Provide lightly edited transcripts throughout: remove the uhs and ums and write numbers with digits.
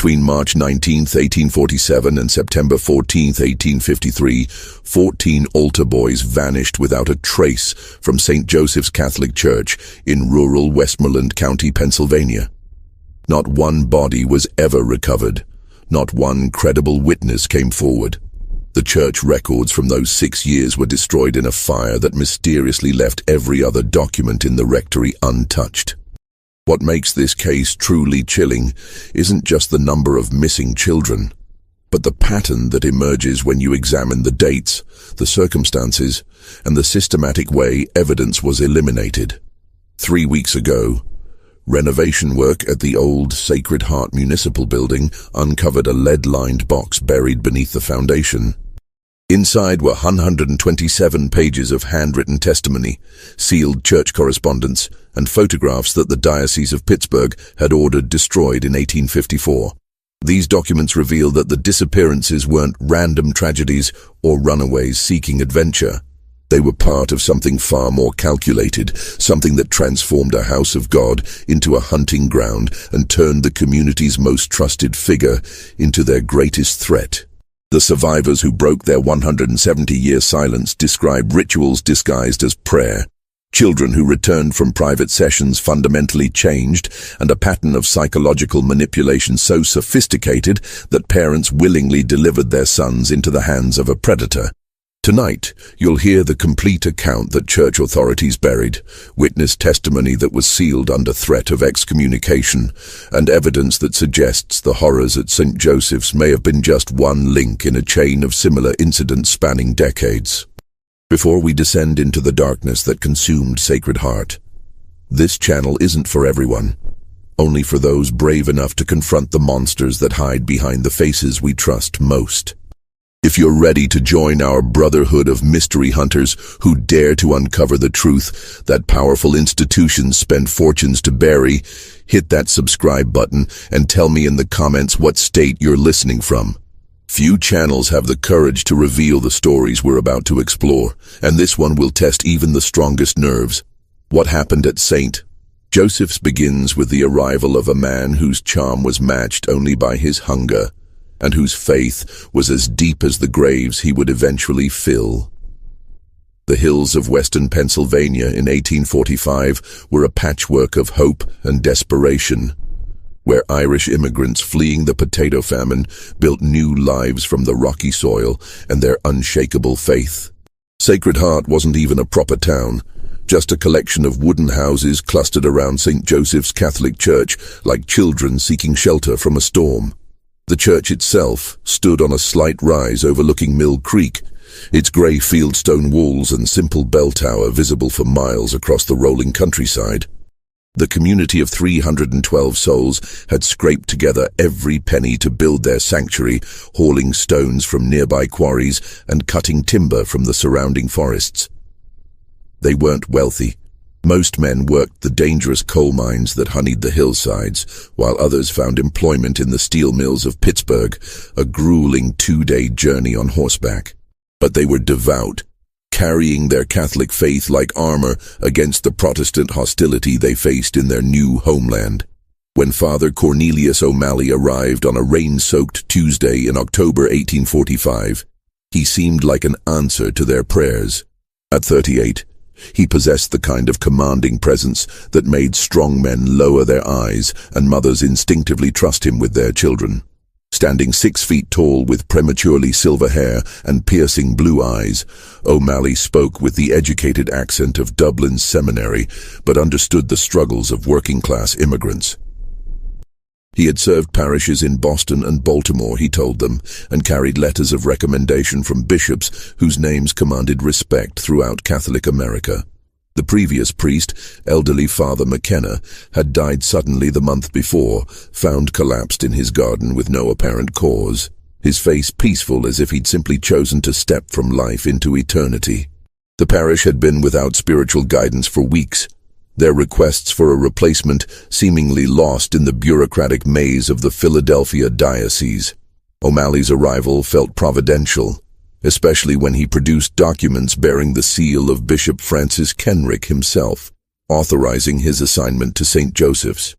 Between March 19, 1847 and September 14, 1853, 14 altar boys vanished without a trace from St. Joseph's Catholic Church in rural Westmoreland County, Pennsylvania. Not one body was ever recovered. Not one credible witness came forward. The church records from those 6 years were destroyed in a fire that mysteriously left every other document in the rectory untouched. What makes this case truly chilling isn't just the number of missing children, but the pattern that emerges when you examine the dates, the circumstances, and the systematic way evidence was eliminated. 3 weeks ago, renovation work at the old Sacred Heart Municipal Building uncovered a lead-lined box buried beneath the foundation. Inside were 127 pages of handwritten testimony, sealed church correspondence, and photographs that the Diocese of Pittsburgh had ordered destroyed in 1854. These documents reveal that the disappearances weren't random tragedies or runaways seeking adventure. They were part of something far more calculated, something that transformed a house of God into a hunting ground and turned the community's most trusted figure into their greatest threat. The survivors who broke their 170-year silence describe rituals disguised as prayer, children who returned from private sessions fundamentally changed, and a pattern of psychological manipulation so sophisticated that parents willingly delivered their sons into the hands of a predator. Tonight, you'll hear the complete account that church authorities buried, witness testimony that was sealed under threat of excommunication, and evidence that suggests the horrors at St. Joseph's may have been just one link in a chain of similar incidents spanning decades. Before we descend into the darkness that consumed Sacred Heart, this channel isn't for everyone, only for those brave enough to confront the monsters that hide behind the faces we trust most. If you're ready to join our brotherhood of mystery hunters who dare to uncover the truth that powerful institutions spend fortunes to bury, hit that subscribe button and tell me in the comments what state you're listening from. Few channels have the courage to reveal the stories we're about to explore, and this one will test even the strongest nerves. What happened at St. Joseph's begins with the arrival of a man whose charm was matched only by his hunger, and whose faith was as deep as the graves he would eventually fill. The hills of western Pennsylvania in 1845 were a patchwork of hope and desperation, where Irish immigrants fleeing the potato famine built new lives from the rocky soil and their unshakable faith. Sacred Heart wasn't even a proper town, just a collection of wooden houses clustered around St. Joseph's Catholic Church like children seeking shelter from a storm. The church itself stood on a slight rise overlooking Mill Creek, its grey fieldstone walls and simple bell tower visible for miles across the rolling countryside. The community of 312 souls had scraped together every penny to build their sanctuary, hauling stones from nearby quarries and cutting timber from the surrounding forests. They weren't wealthy. Most men worked the dangerous coal mines that honeyed the hillsides, while others found employment in the steel mills of Pittsburgh, a grueling 2-day journey on horseback. But they were devout, carrying their Catholic faith like armor against the Protestant hostility they faced in their new homeland. When Father Cornelius O'Malley arrived on a rain-soaked Tuesday in October 1845, he seemed like an answer to their prayers. At 38, he possessed the kind of commanding presence that made strong men lower their eyes and mothers instinctively trust him with their children. Standing 6 feet tall with prematurely silver hair and piercing blue eyes, O'Malley spoke with the educated accent of Dublin's seminary, but understood the struggles of working-class immigrants. He had served parishes in Boston and Baltimore, he told them, and carried letters of recommendation from bishops whose names commanded respect throughout Catholic America. The previous priest, elderly Father McKenna, had died suddenly the month before, found collapsed in his garden with no apparent cause, his face peaceful as if he'd simply chosen to step from life into eternity. The parish had been without spiritual guidance for weeks, their requests for a replacement seemingly lost in the bureaucratic maze of the Philadelphia diocese. O'Malley's arrival felt providential, especially when he produced documents bearing the seal of Bishop Francis Kenrick himself, authorizing his assignment to St. Joseph's.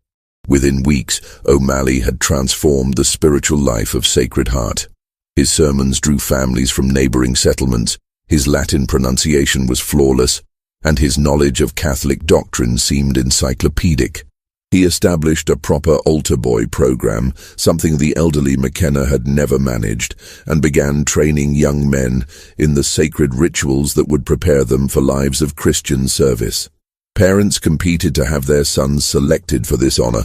Within weeks, O'Malley had transformed the spiritual life of Sacred Heart. His sermons drew families from neighboring settlements, his Latin pronunciation was flawless, and his knowledge of Catholic doctrine seemed encyclopedic. He established a proper altar boy program, something the elderly McKenna had never managed, and began training young men in the sacred rituals that would prepare them for lives of Christian service. Parents competed to have their sons selected for this honor,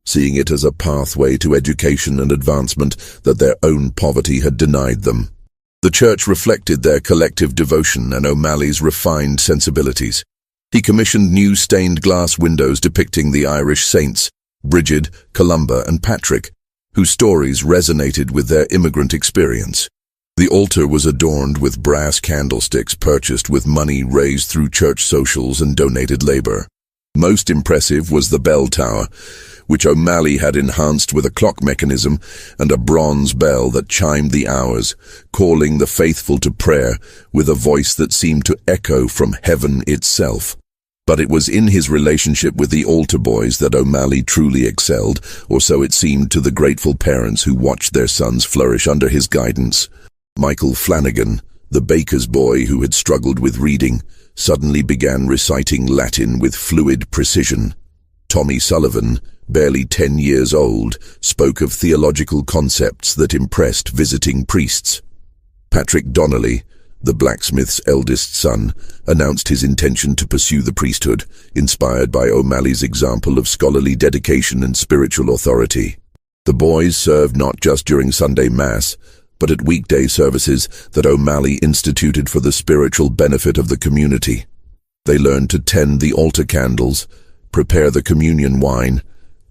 seeing it as a pathway to education and advancement that their own poverty had denied them. The church reflected their collective devotion and O'Malley's refined sensibilities. He commissioned new stained glass windows depicting the Irish saints, Brigid, Columba, and Patrick, whose stories resonated with their immigrant experience. The altar was adorned with brass candlesticks purchased with money raised through church socials and donated labor. Most impressive was the bell tower, which O'Malley had enhanced with a clock mechanism and a bronze bell that chimed the hours, calling the faithful to prayer with a voice that seemed to echo from heaven itself. But it was in his relationship with the altar boys that O'Malley truly excelled, or so it seemed to the grateful parents who watched their sons flourish under his guidance. Michael Flanagan, the baker's boy who had struggled with reading, suddenly began reciting Latin with fluid precision. Tommy Sullivan, barely 10 years old, spoke of theological concepts that impressed visiting priests. Patrick Donnelly, the blacksmith's eldest son, announced his intention to pursue the priesthood, inspired by O'Malley's example of scholarly dedication and spiritual authority. The boys served not just during Sunday Mass, but at weekday services that O'Malley instituted for the spiritual benefit of the community. They learned to tend the altar candles, prepare the communion wine,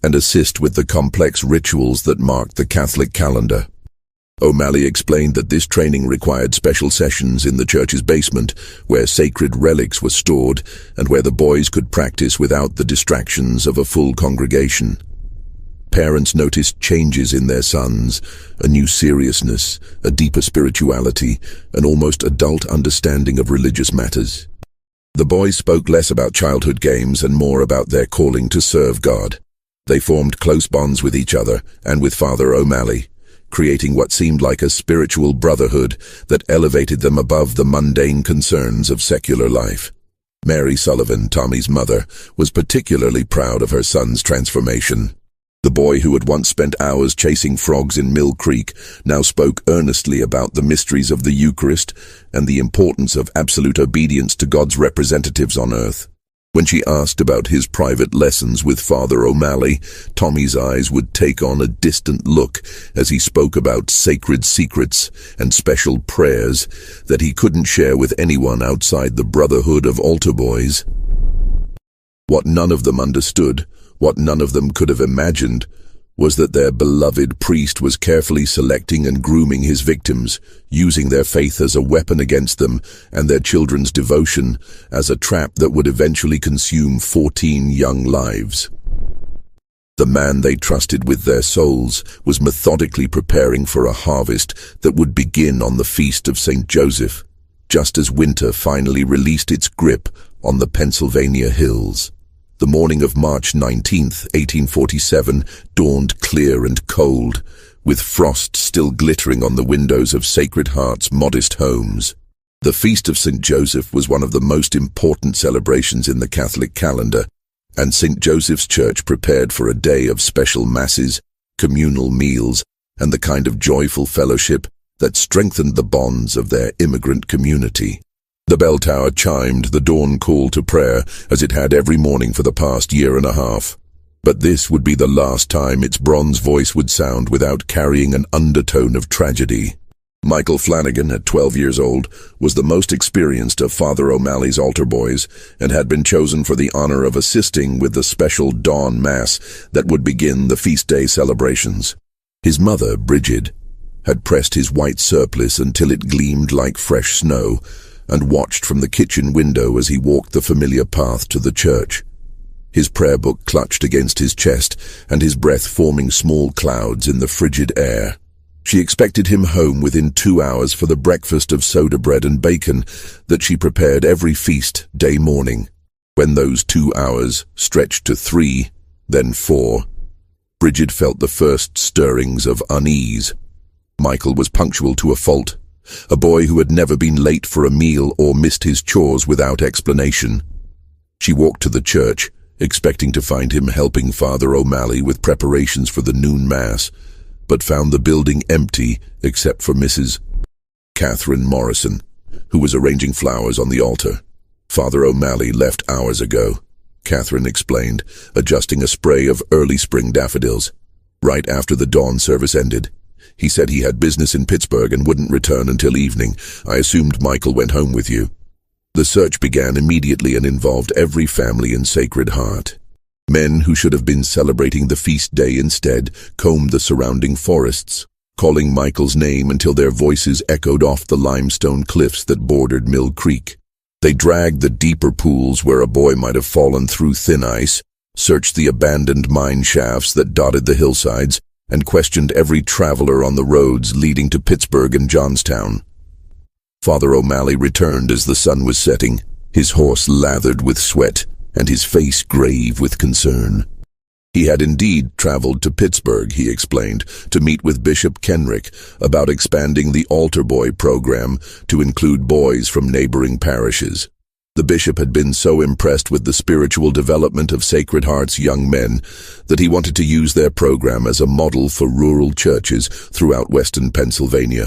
and assist with the complex rituals that marked the Catholic calendar. O'Malley explained that this training required special sessions in the church's basement, where sacred relics were stored and where the boys could practice without the distractions of a full congregation. Parents noticed changes in their sons, a new seriousness, a deeper spirituality, an almost adult understanding of religious matters. The boys spoke less about childhood games and more about their calling to serve God. They formed close bonds with each other and with Father O'Malley, creating what seemed like a spiritual brotherhood that elevated them above the mundane concerns of secular life. Mary Sullivan, Tommy's mother, was particularly proud of her son's transformation. The boy who had once spent hours chasing frogs in Mill Creek now spoke earnestly about the mysteries of the Eucharist and the importance of absolute obedience to God's representatives on earth. When she asked about his private lessons with Father O'Malley, Tommy's eyes would take on a distant look as he spoke about sacred secrets and special prayers that he couldn't share with anyone outside the brotherhood of altar boys. What none of them understood, what none of them could have imagined, was that their beloved priest was carefully selecting and grooming his victims, using their faith as a weapon against them and their children's devotion as a trap that would eventually consume 14 young lives. The man they trusted with their souls was methodically preparing for a harvest that would begin on the feast of St. Joseph, just as winter finally released its grip on the Pennsylvania hills. The morning of March 19, 1847, dawned clear and cold, with frost still glittering on the windows of Sacred Heart's modest homes. The Feast of St. Joseph was one of the most important celebrations in the Catholic calendar, and St. Joseph's Church prepared for a day of special masses, communal meals, and the kind of joyful fellowship that strengthened the bonds of their immigrant community. The bell tower chimed the dawn call to prayer as it had every morning for the past year and a half. But this would be the last time its bronze voice would sound without carrying an undertone of tragedy. Michael Flanagan, at 12 years old, was the most experienced of Father O'Malley's altar boys and had been chosen for the honor of assisting with the special dawn mass that would begin the feast day celebrations. His mother, Brigid, had pressed his white surplice until it gleamed like fresh snow, and watched from the kitchen window as he walked the familiar path to the church. His prayer book clutched against his chest, and his breath forming small clouds in the frigid air. She expected him home within 2 hours for the breakfast of soda bread and bacon that she prepared every feast day morning. When those 2 hours stretched to 3, then 4, Bridget felt the first stirrings of unease. Michael was punctual to a fault, a boy who had never been late for a meal or missed his chores without explanation. She walked to the church, expecting to find him helping Father O'Malley with preparations for the noon mass, but found the building empty except for Mrs. Catherine Morrison, who was arranging flowers on the altar. Father O'Malley left hours ago, Catherine explained, adjusting a spray of early spring daffodils. Right after the dawn service ended. He said he had business in Pittsburgh and wouldn't return until evening. I assumed Michael went home with you. The search began immediately and involved every family in Sacred Heart. Men who should have been celebrating the feast day instead combed the surrounding forests, calling Michael's name until their voices echoed off the limestone cliffs that bordered Mill Creek. They dragged the deeper pools where a boy might have fallen through thin ice, searched the abandoned mine shafts that dotted the hillsides, and questioned every traveler on the roads leading to Pittsburgh and Johnstown. Father O'Malley returned as the sun was setting, his horse lathered with sweat and his face grave with concern. He had indeed traveled to Pittsburgh, he explained, to meet with Bishop Kenrick about expanding the altar boy program to include boys from neighboring parishes. The bishop had been so impressed with the spiritual development of Sacred Heart's young men that he wanted to use their program as a model for rural churches throughout western Pennsylvania.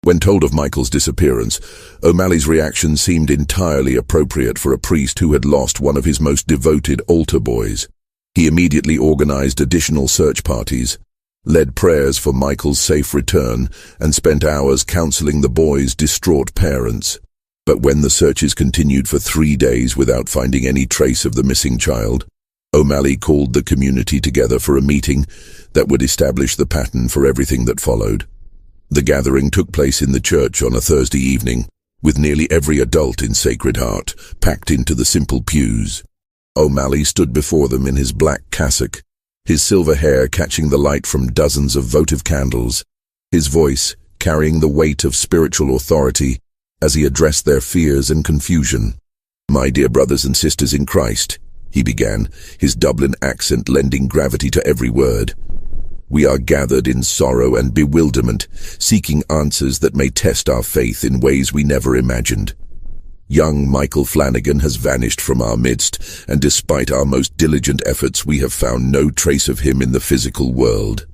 When told of Michael's disappearance, O'Malley's reaction seemed entirely appropriate for a priest who had lost one of his most devoted altar boys. He immediately organized additional search parties, led prayers for Michael's safe return, and spent hours counseling the boy's distraught parents. But when the searches continued for 3 days without finding any trace of the missing child, O'Malley called the community together for a meeting that would establish the pattern for everything that followed. The gathering took place in the church on a Thursday evening, with nearly every adult in Sacred Heart packed into the simple pews. O'Malley stood before them in his black cassock, his silver hair catching the light from dozens of votive candles, his voice carrying the weight of spiritual authority as he addressed their fears and confusion. "My dear brothers and sisters in Christ," he began, his Dublin accent lending gravity to every word. "We are gathered in sorrow and bewilderment, seeking answers that may test our faith in ways we never imagined. Young Michael Flanagan has vanished from our midst, and despite our most diligent efforts, we have found no trace of him in the physical world.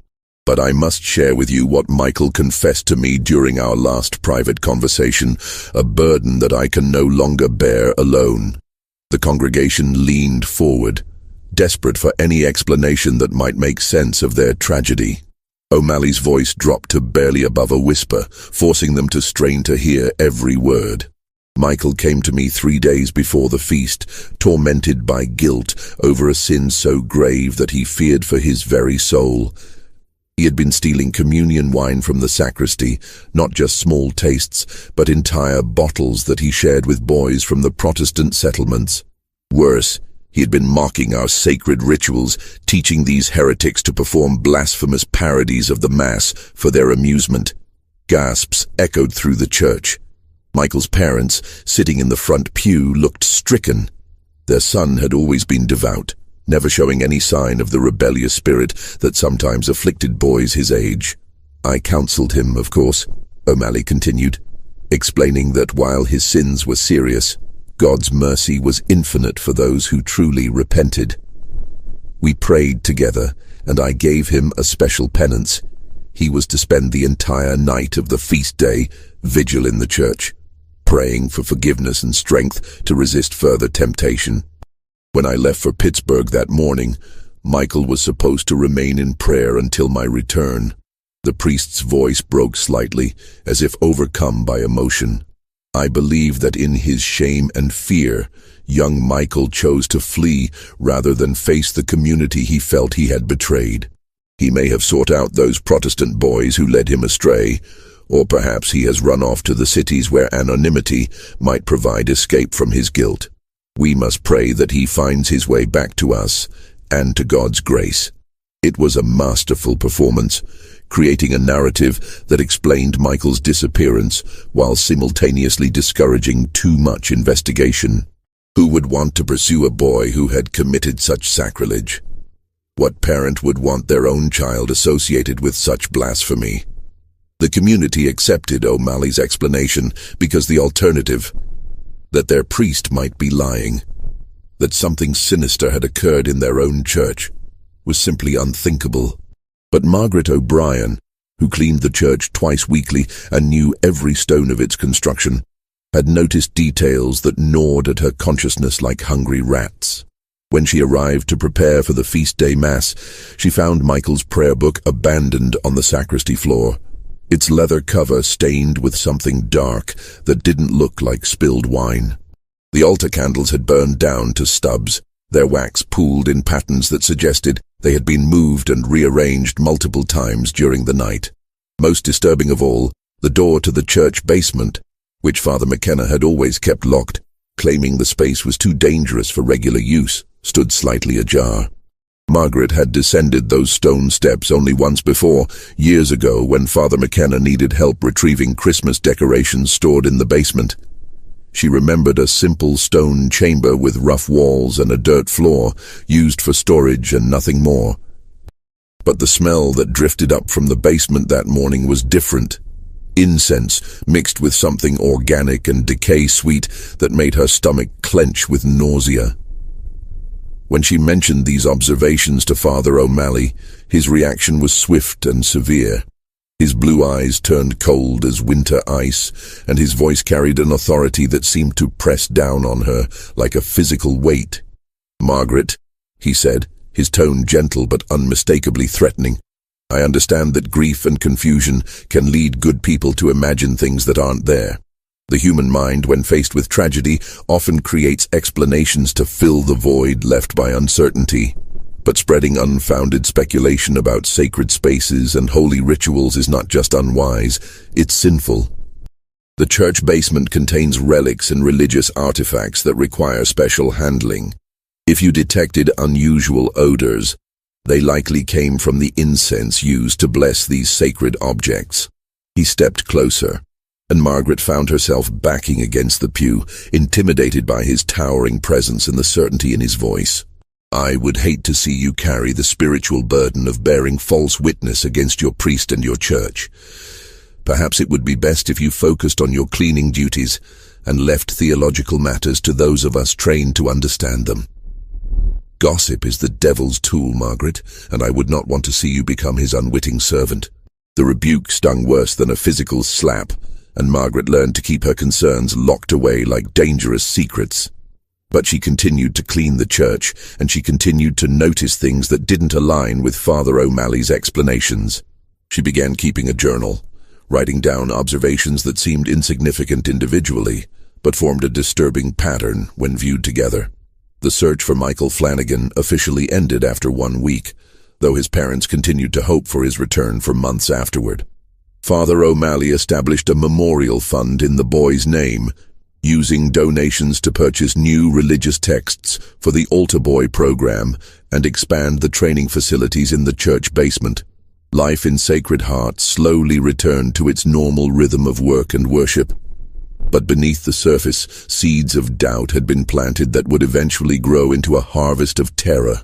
But I must share with you what Michael confessed to me during our last private conversation, a burden that I can no longer bear alone." The congregation leaned forward, desperate for any explanation that might make sense of their tragedy. O'Malley's voice dropped to barely above a whisper, forcing them to strain to hear every word. "Michael came to me 3 days before the feast, tormented by guilt over a sin so grave that he feared for his very soul. He had been stealing communion wine from the sacristy, not just small tastes, but entire bottles that he shared with boys from the Protestant settlements. Worse, he had been mocking our sacred rituals, teaching these heretics to perform blasphemous parodies of the Mass for their amusement." Gasps echoed through the church. Michael's parents, sitting in the front pew, looked stricken. Their son had always been devout, never showing any sign of the rebellious spirit that sometimes afflicted boys his age. "I counseled him, of course," O'Malley continued, explaining that while his sins were serious, God's mercy was infinite for those who truly repented. "We prayed together, and I gave him a special penance. He was to spend the entire night of the feast day vigil in the church, praying for forgiveness and strength to resist further temptation. When I left for Pittsburgh that morning, Michael was supposed to remain in prayer until my return." The priest's voice broke slightly, as if overcome by emotion. "I believe that in his shame and fear, young Michael chose to flee rather than face the community he felt he had betrayed. He may have sought out those Protestant boys who led him astray, or perhaps he has run off to the cities where anonymity might provide escape from his guilt. We must pray that he finds his way back to us and to God's grace." It was a masterful performance, creating a narrative that explained Michael's disappearance while simultaneously discouraging too much investigation. Who would want to pursue a boy who had committed such sacrilege? What parent would want their own child associated with such blasphemy? The community accepted O'Malley's explanation because the alternative, that their priest might be lying, that something sinister had occurred in their own church, was simply unthinkable. But Margaret O'Brien, who cleaned the church twice weekly and knew every stone of its construction, had noticed details that gnawed at her consciousness like hungry rats. When she arrived to prepare for the feast day mass, she found Michael's prayer book abandoned on the sacristy floor, its leather cover stained with something dark that didn't look like spilled wine. The altar candles had burned down to stubs, their wax pooled in patterns that suggested they had been moved and rearranged multiple times during the night. Most disturbing of all, the door to the church basement, which Father McKenna had always kept locked, claiming the space was too dangerous for regular use, stood slightly ajar. Margaret had descended those stone steps only once before, years ago when Father McKenna needed help retrieving Christmas decorations stored in the basement. She remembered a simple stone chamber with rough walls and a dirt floor, used for storage and nothing more. But the smell that drifted up from the basement that morning was different. Incense mixed with something organic and decay-sweet that made her stomach clench with nausea. When she mentioned these observations to Father O'Malley, his reaction was swift and severe. His blue eyes turned cold as winter ice, and his voice carried an authority that seemed to press down on her like a physical weight. "Margaret," he said, his tone gentle but unmistakably threatening, "I understand that grief and confusion can lead good people to imagine things that aren't there. The human mind, when faced with tragedy, often creates explanations to fill the void left by uncertainty. But spreading unfounded speculation about sacred spaces and holy rituals is not just unwise, it's sinful. The church basement contains relics and religious artifacts that require special handling. If you detected unusual odors, they likely came from the incense used to bless these sacred objects." He stepped closer, and Margaret found herself backing against the pew, intimidated by his towering presence and the certainty in his voice. "I would hate to see you carry the spiritual burden of bearing false witness against your priest and your church. Perhaps it would be best if you focused on your cleaning duties and left theological matters to those of us trained to understand them. Gossip is the devil's tool, Margaret, and I would not want to see you become his unwitting servant." The rebuke stung worse than a physical slap, and Margaret learned to keep her concerns locked away like dangerous secrets. But she continued to clean the church, and she continued to notice things that didn't align with Father O'Malley's explanations. She began keeping a journal, writing down observations that seemed insignificant individually, but formed a disturbing pattern when viewed together. The search for Michael Flanagan officially ended after 1 week, though his parents continued to hope for his return for months afterward. Father O'Malley established a memorial fund in the boy's name, using donations to purchase new religious texts for the Altar Boy program and expand the training facilities in the church basement. Life in Sacred Heart slowly returned to its normal rhythm of work and worship. But beneath the surface, seeds of doubt had been planted that would eventually grow into a harvest of terror.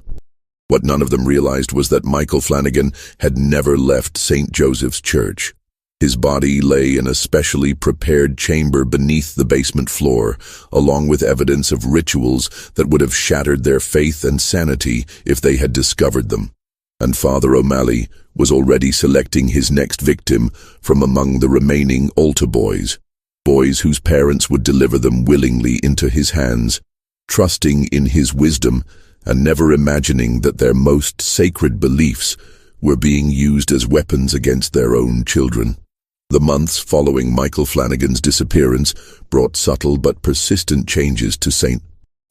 What none of them realized was that Michael Flanagan had never left St. Joseph's Church. His body lay in a specially prepared chamber beneath the basement floor, along with evidence of rituals that would have shattered their faith and sanity if they had discovered them. And Father O'Malley was already selecting his next victim from among the remaining altar boys, boys whose parents would deliver them willingly into his hands, trusting in his wisdom and never imagining that their most sacred beliefs were being used as weapons against their own children. The months following Michael Flanagan's disappearance brought subtle but persistent changes to St.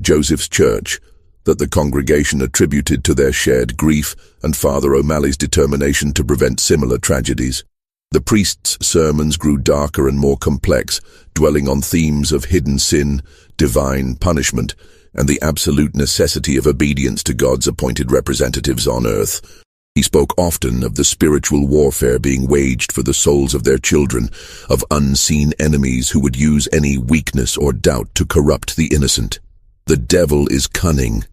Joseph's Church that the congregation attributed to their shared grief and Father O'Malley's determination to prevent similar tragedies. The priest's sermons grew darker and more complex, dwelling on themes of hidden sin, divine punishment, and the absolute necessity of obedience to God's appointed representatives on earth. He spoke often of the spiritual warfare being waged for the souls of their children, of unseen enemies who would use any weakness or doubt to corrupt the innocent. "The devil is cunning,"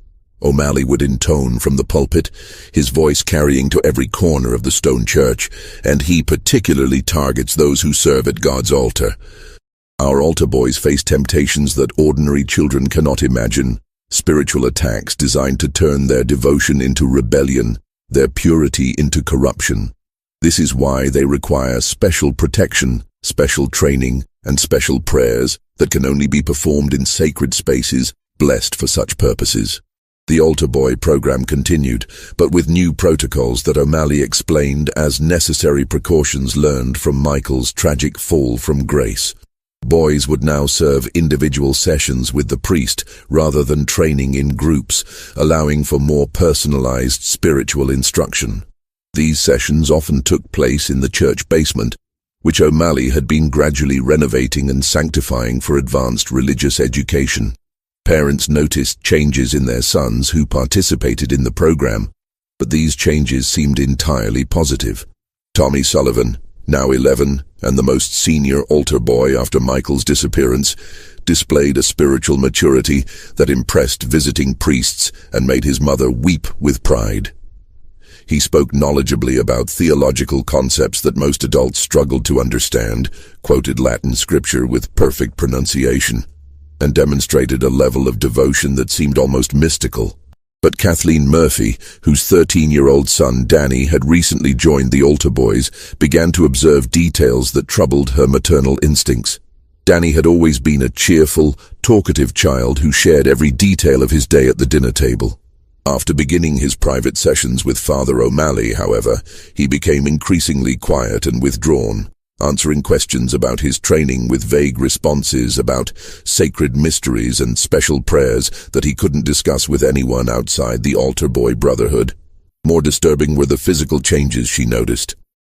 O'Malley would intone from the pulpit, his voice carrying to every corner of the stone church, and he particularly targets those who serve at God's altar. Our altar boys face temptations that ordinary children cannot imagine, spiritual attacks designed to turn their devotion into rebellion, their purity into corruption. This is why they require special protection, special training, and special prayers that can only be performed in sacred spaces blessed for such purposes. The Altar Boy program continued, but with new protocols that O'Malley explained as necessary precautions learned from Michael's tragic fall from grace. Boys would now serve individual sessions with the priest rather than training in groups, allowing for more personalized spiritual instruction. These sessions often took place in the church basement, which O'Malley had been gradually renovating and sanctifying for advanced religious education. Parents noticed changes in their sons who participated in the program, but these changes seemed entirely positive. Tommy Sullivan, now 11, and the most senior altar boy after Michael's disappearance, displayed a spiritual maturity that impressed visiting priests and made his mother weep with pride. He spoke knowledgeably about theological concepts that most adults struggled to understand, quoted Latin scripture with perfect pronunciation, and demonstrated a level of devotion that seemed almost mystical. But Kathleen Murphy, whose 13-year-old son Danny had recently joined the altar boys, began to observe details that troubled her maternal instincts. Danny had always been a cheerful, talkative child who shared every detail of his day at the dinner table. After beginning his private sessions with Father O'Malley, however, he became increasingly quiet and withdrawn, answering questions about his training with vague responses about sacred mysteries and special prayers that he couldn't discuss with anyone outside the altar boy brotherhood. More disturbing were the physical changes she noticed.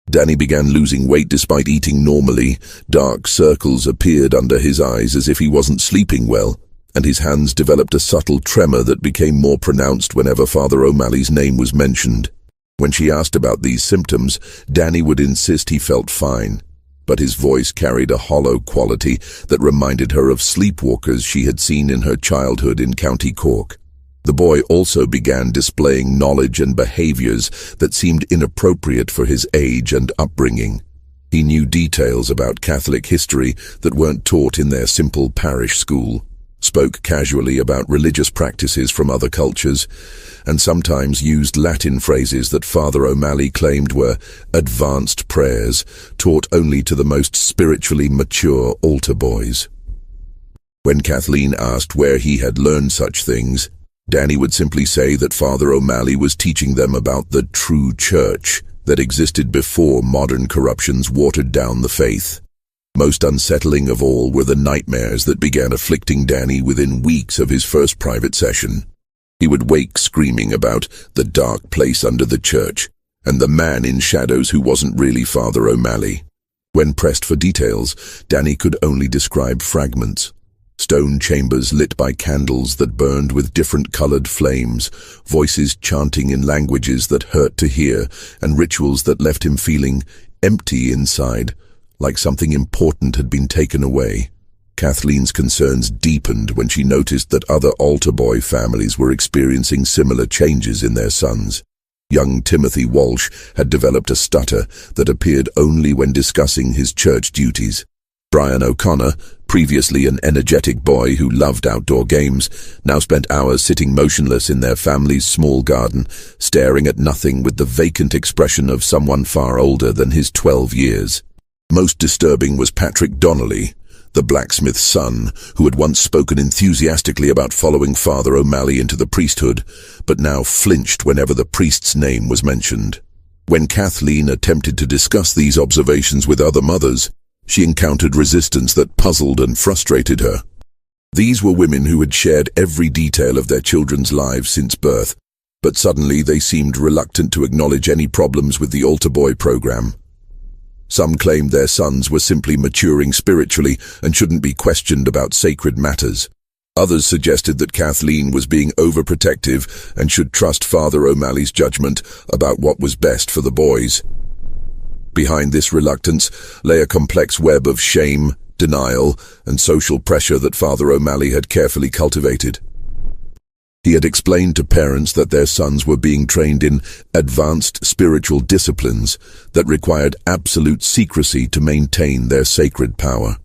Danny began losing weight despite eating normally. Dark circles appeared under his eyes as if he wasn't sleeping well, and his hands developed a subtle tremor that became more pronounced whenever Father O'Malley's name was mentioned. When she asked about these symptoms, Danny would insist he felt fine, but his voice carried a hollow quality that reminded her of sleepwalkers she had seen in her childhood in County Cork. The boy also began displaying knowledge and behaviors that seemed inappropriate for his age and upbringing. He knew details about Catholic history that weren't taught in their simple parish school, spoke casually about religious practices from other cultures, and sometimes used Latin phrases that Father O'Malley claimed were advanced prayers taught only to the most spiritually mature altar boys. When Kathleen asked where he had learned such things, Danny would simply say that Father O'Malley was teaching them about the true church that existed before modern corruptions watered down the faith. Most unsettling of all were the nightmares that began afflicting Danny within weeks of his first private session. He would wake screaming about the dark place under the church and the man in shadows who wasn't really Father O'Malley. When pressed for details, Danny could only describe fragments. Stone chambers lit by candles that burned with different colored flames, voices chanting in languages that hurt to hear, and rituals that left him feeling empty inside, like something important had been taken away. Kathleen's concerns deepened when she noticed that other altar boy families were experiencing similar changes in their sons. Young Timothy Walsh had developed a stutter that appeared only when discussing his church duties. Brian O'Connor, previously an energetic boy who loved outdoor games, now spent hours sitting motionless in their family's small garden, staring at nothing with the vacant expression of someone far older than his 12 years. Most disturbing was Patrick Donnelly, the blacksmith's son, who had once spoken enthusiastically about following Father O'Malley into the priesthood, but now flinched whenever the priest's name was mentioned. When Kathleen attempted to discuss these observations with other mothers, she encountered resistance that puzzled and frustrated her. These were women who had shared every detail of their children's lives since birth, but suddenly they seemed reluctant to acknowledge any problems with the altar boy program. Some claimed their sons were simply maturing spiritually and shouldn't be questioned about sacred matters. Others suggested that Kathleen was being overprotective and should trust Father O'Malley's judgment about what was best for the boys. Behind this reluctance lay a complex web of shame, denial, and social pressure that Father O'Malley had carefully cultivated. He had explained to parents that their sons were being trained in advanced spiritual disciplines that required absolute secrecy to maintain their sacred power.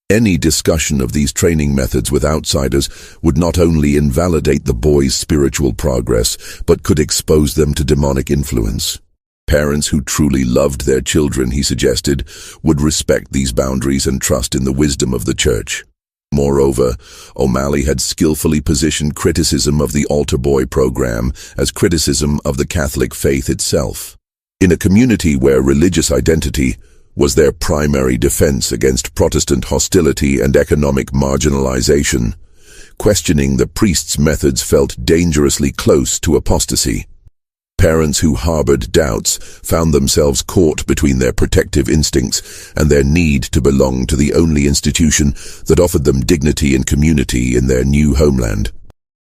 Any discussion of these training methods with outsiders would not only invalidate the boys' spiritual progress, but could expose them to demonic influence. Parents who truly loved their children, he suggested, would respect these boundaries and trust in the wisdom of the church. Moreover, O'Malley had skillfully positioned criticism of the altar boy program as criticism of the Catholic faith itself. In a community where religious identity was their primary defense against Protestant hostility and economic marginalization, questioning the priest's methods felt dangerously close to apostasy. Parents who harbored doubts found themselves caught between their protective instincts and their need to belong to the only institution that offered them dignity and community in their new homeland.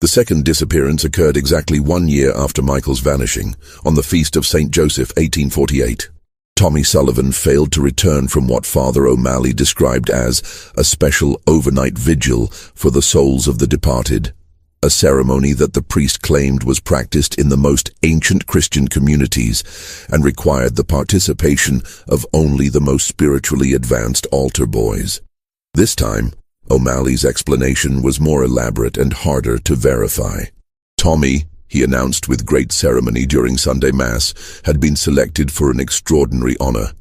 The second disappearance occurred exactly 1 year after Michael's vanishing, on the feast of St. Joseph, 1848. Tommy Sullivan failed to return from what Father O'Malley described as a special overnight vigil for the souls of the departed, a ceremony that the priest claimed was practiced in the most ancient Christian communities and required the participation of only the most spiritually advanced altar boys. This time, O'Malley's explanation was more elaborate and harder to verify. Tommy, he announced with great ceremony during Sunday Mass, had been selected for an extraordinary honor.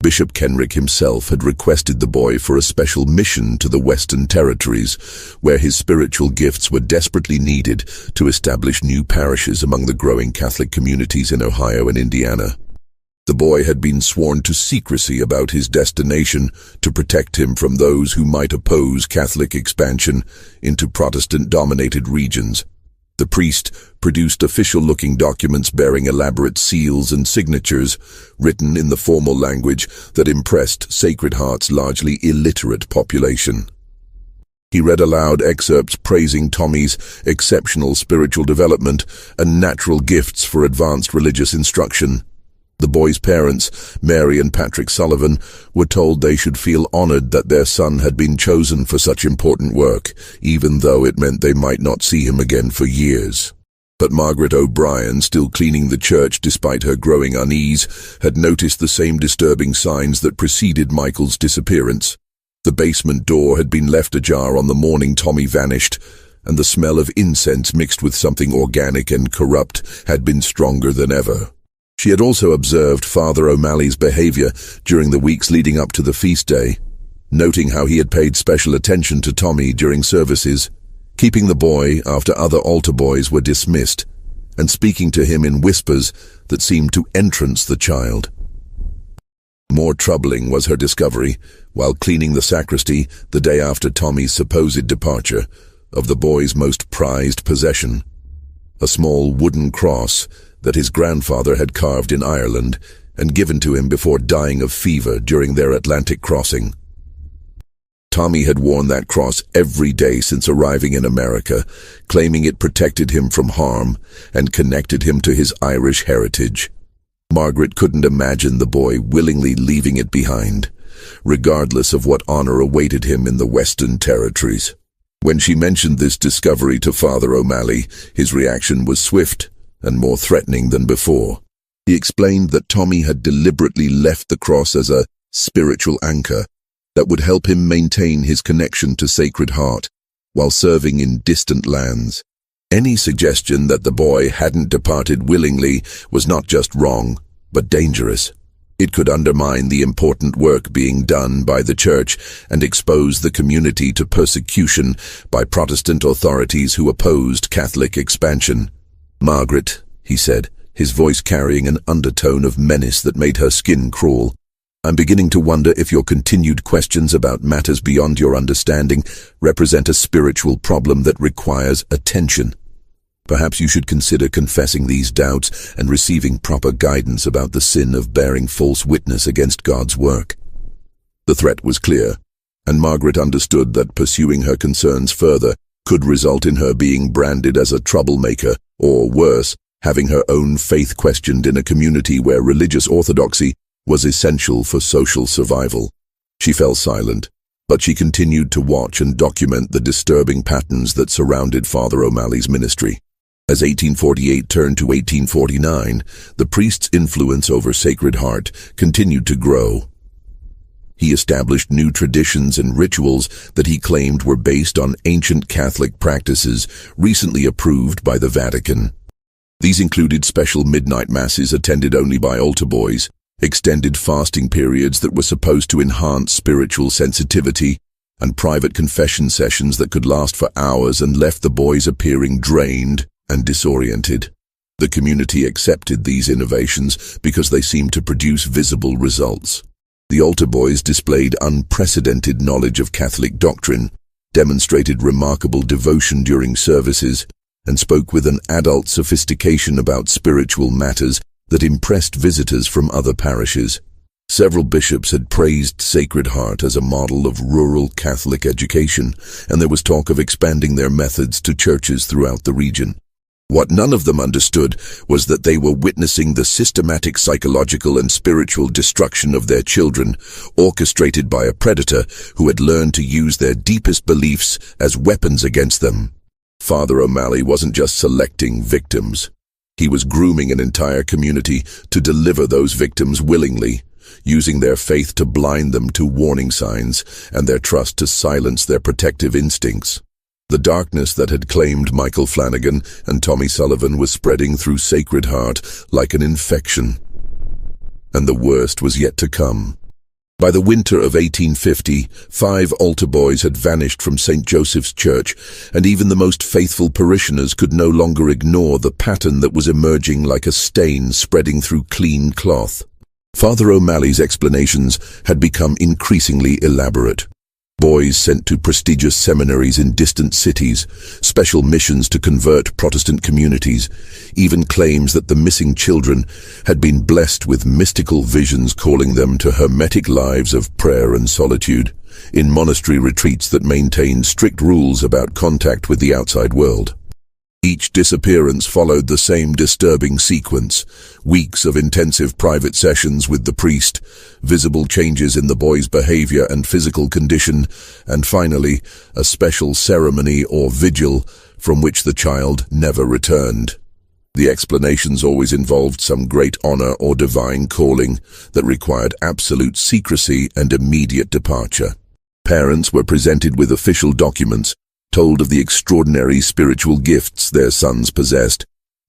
Bishop Kenrick himself had requested the boy for a special mission to the Western Territories, where his spiritual gifts were desperately needed to establish new parishes among the growing Catholic communities in Ohio and Indiana. The boy had been sworn to secrecy about his destination to protect him from those who might oppose Catholic expansion into Protestant-dominated regions. The priest produced official-looking documents bearing elaborate seals and signatures, written in the formal language that impressed Sacred Heart's largely illiterate population. He read aloud excerpts praising Tommy's exceptional spiritual development and natural gifts for advanced religious instruction. The boy's parents, Mary and Patrick Sullivan, were told they should feel honored that their son had been chosen for such important work, even though it meant they might not see him again for years. But Margaret O'Brien, still cleaning the church despite her growing unease, had noticed the same disturbing signs that preceded Michael's disappearance. The basement door had been left ajar on the morning Tommy vanished, and the smell of incense mixed with something organic and corrupt had been stronger than ever. She had also observed Father O'Malley's behavior during the weeks leading up to the feast day, noting how he had paid special attention to Tommy during services, keeping the boy after other altar boys were dismissed, and speaking to him in whispers that seemed to entrance the child. More troubling was her discovery, while cleaning the sacristy the day after Tommy's supposed departure, of the boy's most prized possession, a small wooden cross that his grandfather had carved in Ireland and given to him before dying of fever during their Atlantic crossing. Tommy had worn that cross every day since arriving in America, claiming it protected him from harm and connected him to his Irish heritage. Margaret couldn't imagine the boy willingly leaving it behind, regardless of what honor awaited him in the Western Territories. When she mentioned this discovery to Father O'Malley, his reaction was swift and more threatening than before. He explained that Tommy had deliberately left the cross as a spiritual anchor that would help him maintain his connection to Sacred Heart while serving in distant lands. Any suggestion that the boy hadn't departed willingly was not just wrong, but dangerous. It could undermine the important work being done by the Church and expose the community to persecution by Protestant authorities who opposed Catholic expansion. "Margaret," he said, his voice carrying an undertone of menace that made her skin crawl, "I'm beginning to wonder if your continued questions about matters beyond your understanding represent a spiritual problem that requires attention. Perhaps you should consider confessing these doubts and receiving proper guidance about the sin of bearing false witness against God's work." The threat was clear, and Margaret understood that pursuing her concerns further could result in her being branded as a troublemaker, or worse, having her own faith questioned in a community where religious orthodoxy was essential for social survival. She fell silent, But she continued to watch and document the disturbing patterns that surrounded Father O'Malley's ministry. As 1848 turned to 1849, the priest's influence over Sacred Heart continued to grow. He established new traditions and rituals that he claimed were based on ancient Catholic practices recently approved by the Vatican. These included special midnight masses attended only by altar boys, extended fasting periods that were supposed to enhance spiritual sensitivity, and private confession sessions that could last for hours and left the boys appearing drained and disoriented. The community accepted these innovations because they seemed to produce visible results. The altar boys displayed unprecedented knowledge of Catholic doctrine, demonstrated remarkable devotion during services, and spoke with an adult sophistication about spiritual matters that impressed visitors from other parishes. Several bishops had praised Sacred Heart as a model of rural Catholic education, and there was talk of expanding their methods to churches throughout the region. What none of them understood was that they were witnessing the systematic psychological and spiritual destruction of their children, orchestrated by a predator who had learned to use their deepest beliefs as weapons against them. Father O'Malley wasn't just selecting victims. He was grooming an entire community to deliver those victims willingly, using their faith to blind them to warning signs and their trust to silence their protective instincts. The darkness that had claimed Michael Flanagan and Tommy Sullivan was spreading through Sacred Heart like an infection. And the worst was yet to come. By the winter of 1850, 5 altar boys had vanished from St. Joseph's Church, and even the most faithful parishioners could no longer ignore the pattern that was emerging like a stain spreading through clean cloth. Father O'Malley's explanations had become increasingly elaborate. Boys sent to prestigious seminaries in distant cities, special missions to convert Protestant communities, even claims that the missing children had been blessed with mystical visions calling them to hermetic lives of prayer and solitude, in monastery retreats that maintained strict rules about contact with the outside world. Each disappearance followed the same disturbing sequence: weeks of intensive private sessions with the priest, visible changes in the boy's behavior and physical condition, and finally, a special ceremony or vigil from which the child never returned. The explanations always involved some great honor or divine calling that required absolute secrecy and immediate departure. Parents were presented with official documents, told of the extraordinary spiritual gifts their sons possessed,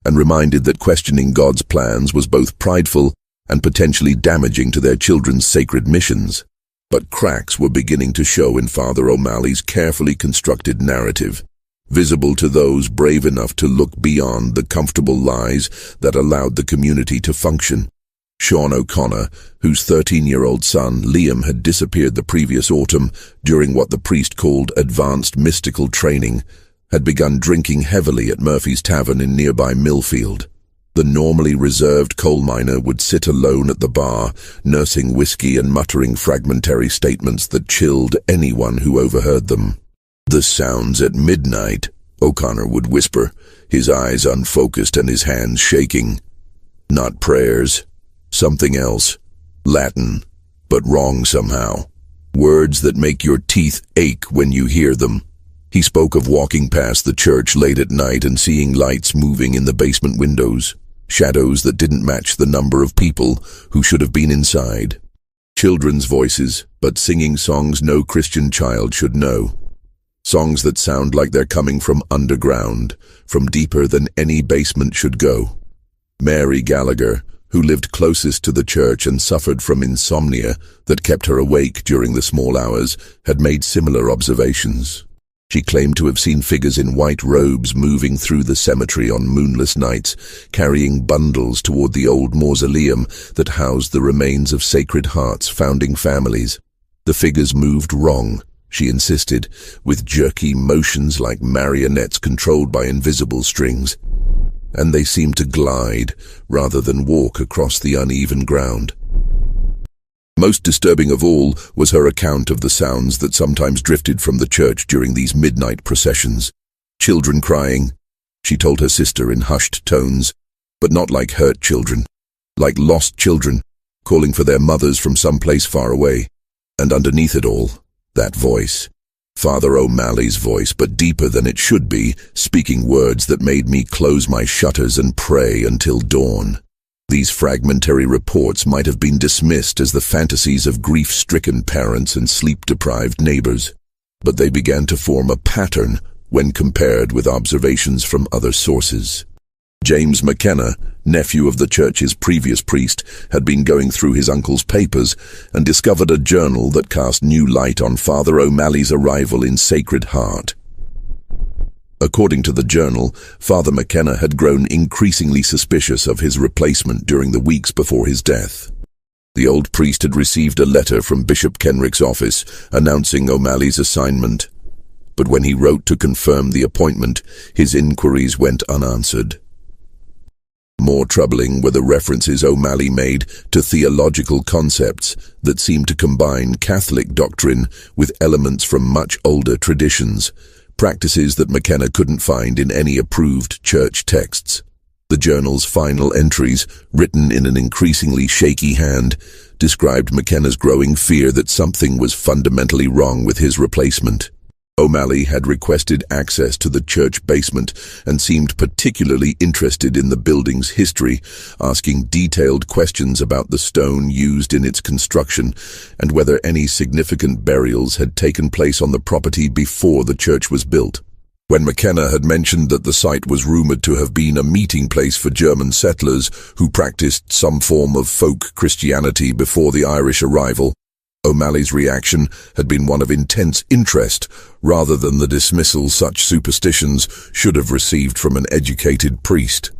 and reminded that questioning God's plans was both prideful and potentially damaging to their children's sacred missions. But cracks were beginning to show in Father O'Malley's carefully constructed narrative, visible to those brave enough to look beyond the comfortable lies that allowed the community to function. Sean O'Connor, whose 13-year-old son Liam had disappeared the previous autumn during what the priest called advanced mystical training, had begun drinking heavily at Murphy's Tavern in nearby Millfield. The normally reserved coal miner would sit alone at the bar, nursing whiskey and muttering fragmentary statements that chilled anyone who overheard them. "The sounds at midnight," O'Connor would whisper, his eyes unfocused and his hands shaking. "Not prayers. Something else. Latin, but wrong somehow. Words that make your teeth ache when you hear them." He spoke of walking past the church late at night and seeing lights moving in the basement windows, shadows that didn't match the number of people who should have been inside. Children's voices, but singing songs no Christian child should know. Songs that sound like they're coming from underground, from deeper than any basement should go. Mary Gallagher, who lived closest to the church and suffered from insomnia that kept her awake during the small hours, had made similar observations. She claimed to have seen figures in white robes moving through the cemetery on moonless nights, carrying bundles toward the old mausoleum that housed the remains of Sacred Heart's founding families. The figures moved wrong, she insisted, with jerky motions like marionettes controlled by invisible strings. And they seemed to glide rather than walk across the uneven ground. Most disturbing of all was her account of the sounds that sometimes drifted from the church during these midnight processions. Children crying, she told her sister in hushed tones, but not like hurt children, like lost children, calling for their mothers from some place far away. And underneath it all, That voice. Father O'Malley's voice, but deeper than it should be, speaking words that made me close my shutters and pray until dawn. These fragmentary reports might have been dismissed as the fantasies of grief-stricken parents and sleep-deprived neighbors, but they began to form a pattern when compared with observations from other sources. James McKenna, nephew of the church's previous priest, had been going through his uncle's papers and discovered a journal that cast new light on Father O'Malley's arrival in Sacred Heart. According to the journal, Father McKenna had grown increasingly suspicious of his replacement during the weeks before his death. The old priest had received a letter from Bishop Kenrick's office announcing O'Malley's assignment, but when he wrote to confirm the appointment, his inquiries went unanswered. More troubling were the references O'Malley made to theological concepts that seemed to combine Catholic doctrine with elements from much older traditions, practices that McKenna couldn't find in any approved church texts. The journal's final entries, written in an increasingly shaky hand, described McKenna's growing fear that something was fundamentally wrong with his replacement. O'Malley had requested access to the church basement and seemed particularly interested in the building's history, asking detailed questions about the stone used in its construction and whether any significant burials had taken place on the property before the church was built. When McKenna had mentioned that the site was rumored to have been a meeting place for German settlers who practiced some form of folk Christianity before the Irish arrival, O'Malley's reaction had been one of intense interest rather than the dismissal such superstitions should have received from an educated priest.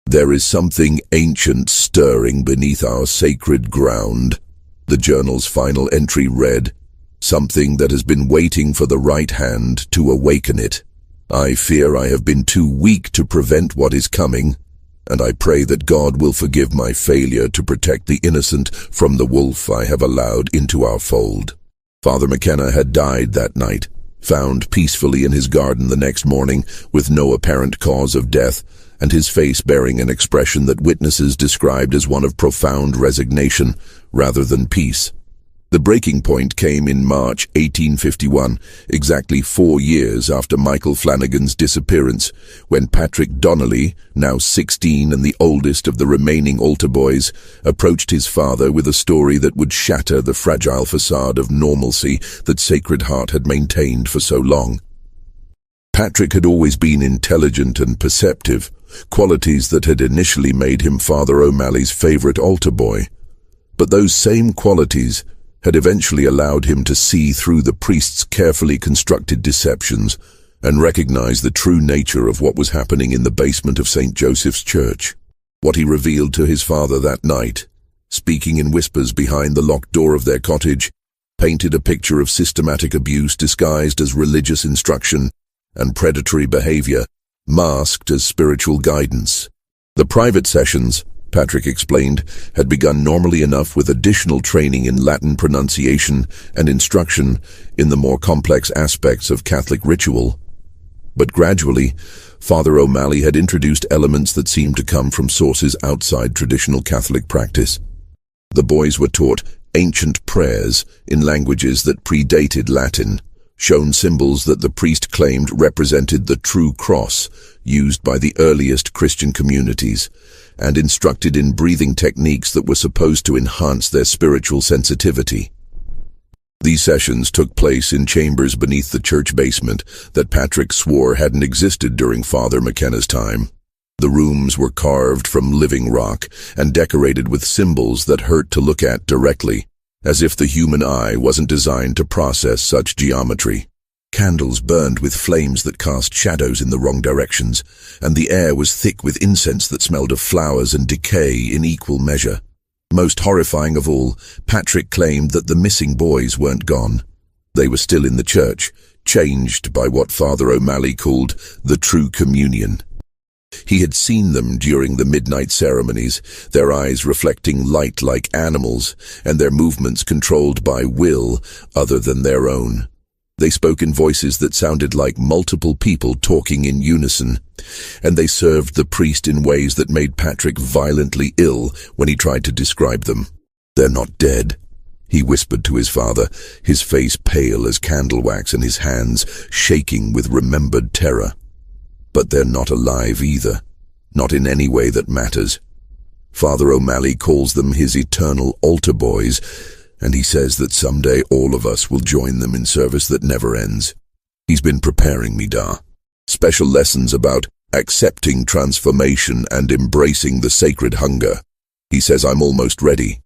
"There is something ancient stirring beneath our sacred ground," the journal's final entry read, "something that has been waiting for the right hand to awaken it. I fear I have been too weak to prevent what is coming, and I pray that God will forgive my failure to protect the innocent from the wolf I have allowed into our fold." Father McKenna had died that night, found peacefully in his garden the next morning with no apparent cause of death, and his face bearing an expression that witnesses described as one of profound resignation rather than peace. The breaking point came in March 1851, exactly 4 years after Michael Flanagan's disappearance, when Patrick Donnelly, now 16 and the oldest of the remaining altar boys, approached his father with a story that would shatter the fragile facade of normalcy that Sacred Heart had maintained for so long. Patrick had always been intelligent and perceptive, qualities that had initially made him Father O'Malley's favorite altar boy. But those same qualities had eventually allowed him to see through the priest's carefully constructed deceptions and recognize the true nature of what was happening in the basement of St. Joseph's Church. What he revealed to his father that night, speaking in whispers behind the locked door of their cottage, painted a picture of systematic abuse disguised as religious instruction and predatory behavior, masked as spiritual guidance. The private sessions, Patrick explained, had begun normally enough with additional training in Latin pronunciation and instruction in the more complex aspects of Catholic ritual. But gradually, Father O'Malley had introduced elements that seemed to come from sources outside traditional Catholic practice. The boys were taught ancient prayers in languages that predated Latin, shown symbols that the priest claimed represented the true cross used by the earliest Christian communities, and instructed in breathing techniques that were supposed to enhance their spiritual sensitivity. These sessions took place in chambers beneath the church basement that Patrick swore hadn't existed during Father McKenna's time. The rooms were carved from living rock and decorated with symbols that hurt to look at directly, as if the human eye wasn't designed to process such geometry. Candles burned with flames that cast shadows in the wrong directions, and the air was thick with incense that smelled of flowers and decay in equal measure. Most horrifying of all, Patrick claimed that the missing boys weren't gone. They were still in the church, changed by what Father O'Malley called the true communion. He had seen them during the midnight ceremonies, their eyes reflecting light like animals, and their movements controlled by will other than their own. They spoke in voices that sounded like multiple people talking in unison, and they served the priest in ways that made Patrick violently ill when he tried to describe them. "They're not dead," he whispered to his father, his face pale as candle wax and his hands shaking with remembered terror. But they're not alive either, not in any way that matters. Father O'Malley calls them his eternal altar boys, and he says that someday all of us will join them in service that never ends. He's been preparing me, Da. Special lessons about accepting transformation and embracing the sacred hunger. He says I'm almost ready.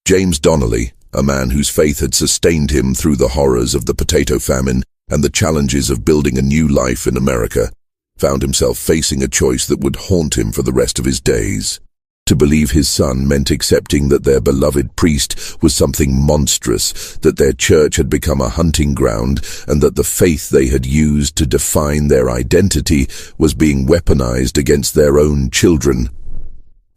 James Donnelly, a man whose faith had sustained him through the horrors of the potato famine and the challenges of building a new life in America, found himself facing a choice that would haunt him for the rest of his days. To believe his son meant accepting that their beloved priest was something monstrous, that their church had become a hunting ground, and that the faith they had used to define their identity was being weaponized against their own children.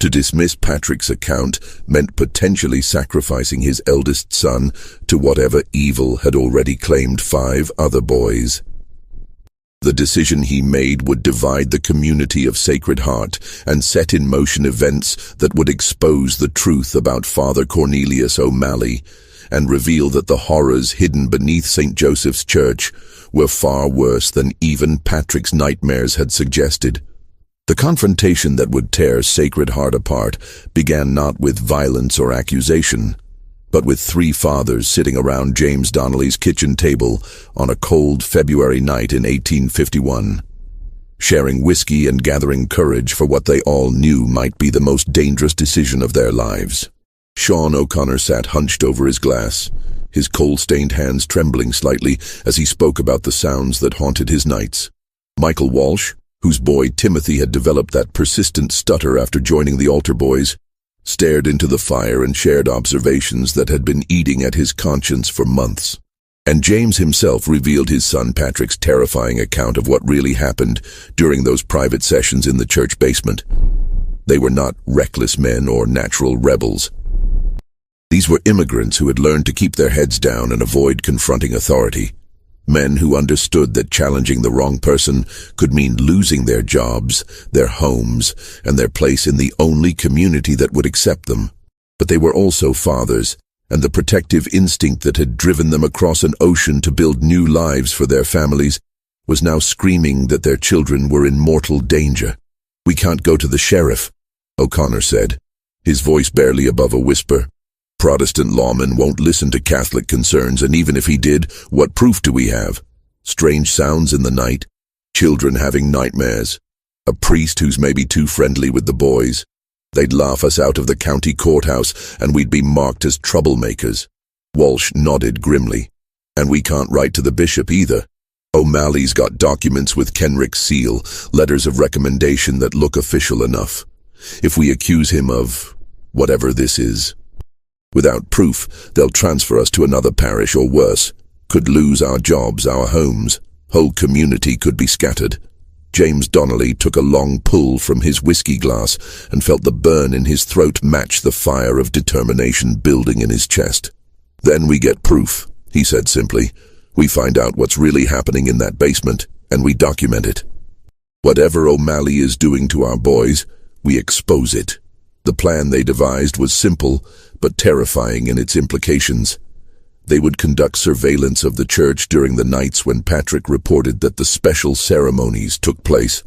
To dismiss Patrick's account meant potentially sacrificing his eldest son to whatever evil had already claimed 5 other boys. The decision he made would divide the community of Sacred Heart and set in motion events that would expose the truth about Father Cornelius O'Malley and reveal that the horrors hidden beneath St. Joseph's Church were far worse than even Patrick's nightmares had suggested. The confrontation that would tear Sacred Heart apart began not with violence or accusation, but with 3 fathers sitting around James Donnelly's kitchen table on a cold February night in 1851, sharing whiskey and gathering courage for what they all knew might be the most dangerous decision of their lives. Sean O'Connor sat hunched over his glass, his coal-stained hands trembling slightly as he spoke about the sounds that haunted his nights. Michael Walsh, whose boy Timothy had developed that persistent stutter after joining the altar boys, stared into the fire and shared observations that had been eating at his conscience for months. And James himself revealed his son Patrick's terrifying account of what really happened during those private sessions in the church basement. They were not reckless men or natural rebels. These were immigrants who had learned to keep their heads down and avoid confronting authority. Men who understood that challenging the wrong person could mean losing their jobs, their homes, and their place in the only community that would accept them. But they were also fathers, and the protective instinct that had driven them across an ocean to build new lives for their families was now screaming that their children were in mortal danger. "We can't go to the sheriff," O'Connor said, his voice barely above a whisper. "Protestant lawmen won't listen to Catholic concerns, and even if he did, what proof do we have? Strange sounds in the night, children having nightmares, a priest who's maybe too friendly with the boys. They'd laugh us out of the county courthouse, and we'd be marked as troublemakers." Walsh nodded grimly. "And we can't write to the bishop either. O'Malley's got documents with Kenrick's seal, letters of recommendation that look official enough. If we accuse him of whatever this is, without proof, they'll transfer us to another parish or worse, could lose our jobs, our homes. Whole community could be scattered." James Donnelly took a long pull from his whiskey glass and felt the burn in his throat match the fire of determination building in his chest. "Then we get proof," he said simply. "We find out what's really happening in that basement, and we document it. Whatever O'Malley is doing to our boys, we expose it." The plan they devised was simple, but terrifying in its implications. They would conduct surveillance of the church during the nights when Patrick reported that the special ceremonies took place,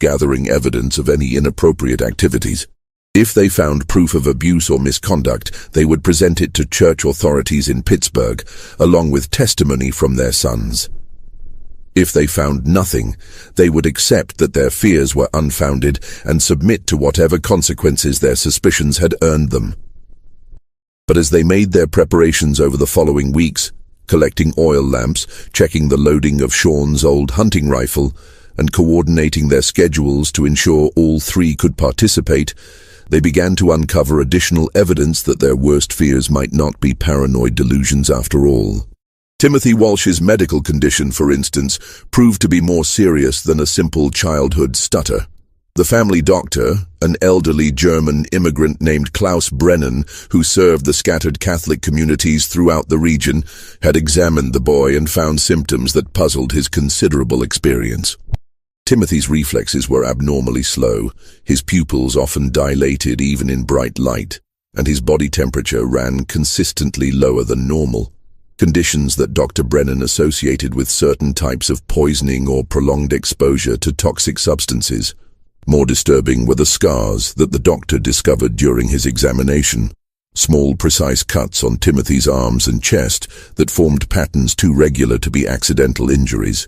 gathering evidence of any inappropriate activities. If they found proof of abuse or misconduct, they would present it to church authorities in Pittsburgh, along with testimony from their sons. If they found nothing, they would accept that their fears were unfounded and submit to whatever consequences their suspicions had earned them. But as they made their preparations over the following weeks, collecting oil lamps, checking the loading of Sean's old hunting rifle, and coordinating their schedules to ensure all 3 could participate, they began to uncover additional evidence that their worst fears might not be paranoid delusions after all. Timothy Walsh's medical condition, for instance, proved to be more serious than a simple childhood stutter. The family doctor, an elderly German immigrant named Klaus Brennan, who served the scattered Catholic communities throughout the region, had examined the boy and found symptoms that puzzled his considerable experience. Timothy's reflexes were abnormally slow, his pupils often dilated even in bright light. and his body temperature ran consistently lower than normal, conditions that Dr. Brennan associated with certain types of poisoning or prolonged exposure to toxic substances. More disturbing were the scars that the doctor discovered during his examination, small precise cuts on Timothy's arms and chest that formed patterns too regular to be accidental injuries.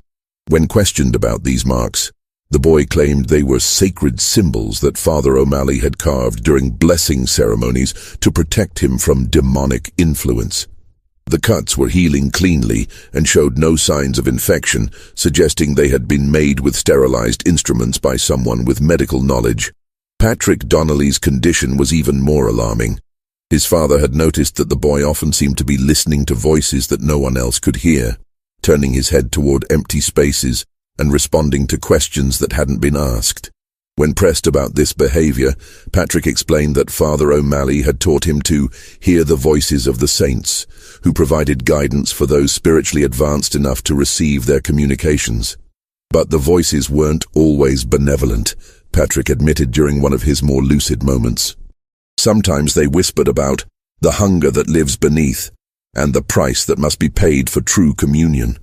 When questioned about these marks, the boy claimed they were sacred symbols that Father O'Malley had carved during blessing ceremonies to protect him from demonic influence. The cuts were healing cleanly and showed no signs of infection, suggesting they had been made with sterilized instruments by someone with medical knowledge. Patrick Donnelly's condition was even more alarming. His father had noticed that the boy often seemed to be listening to voices that no one else could hear, turning his head toward empty spaces and responding to questions that hadn't been asked. When pressed about this behavior, Patrick explained that Father O'Malley had taught him to hear the voices of the saints, who provided guidance for those spiritually advanced enough to receive their communications. But the voices weren't always benevolent, Patrick admitted during one of his more lucid moments. Sometimes they whispered about the hunger that lives beneath and the price that must be paid for true communion.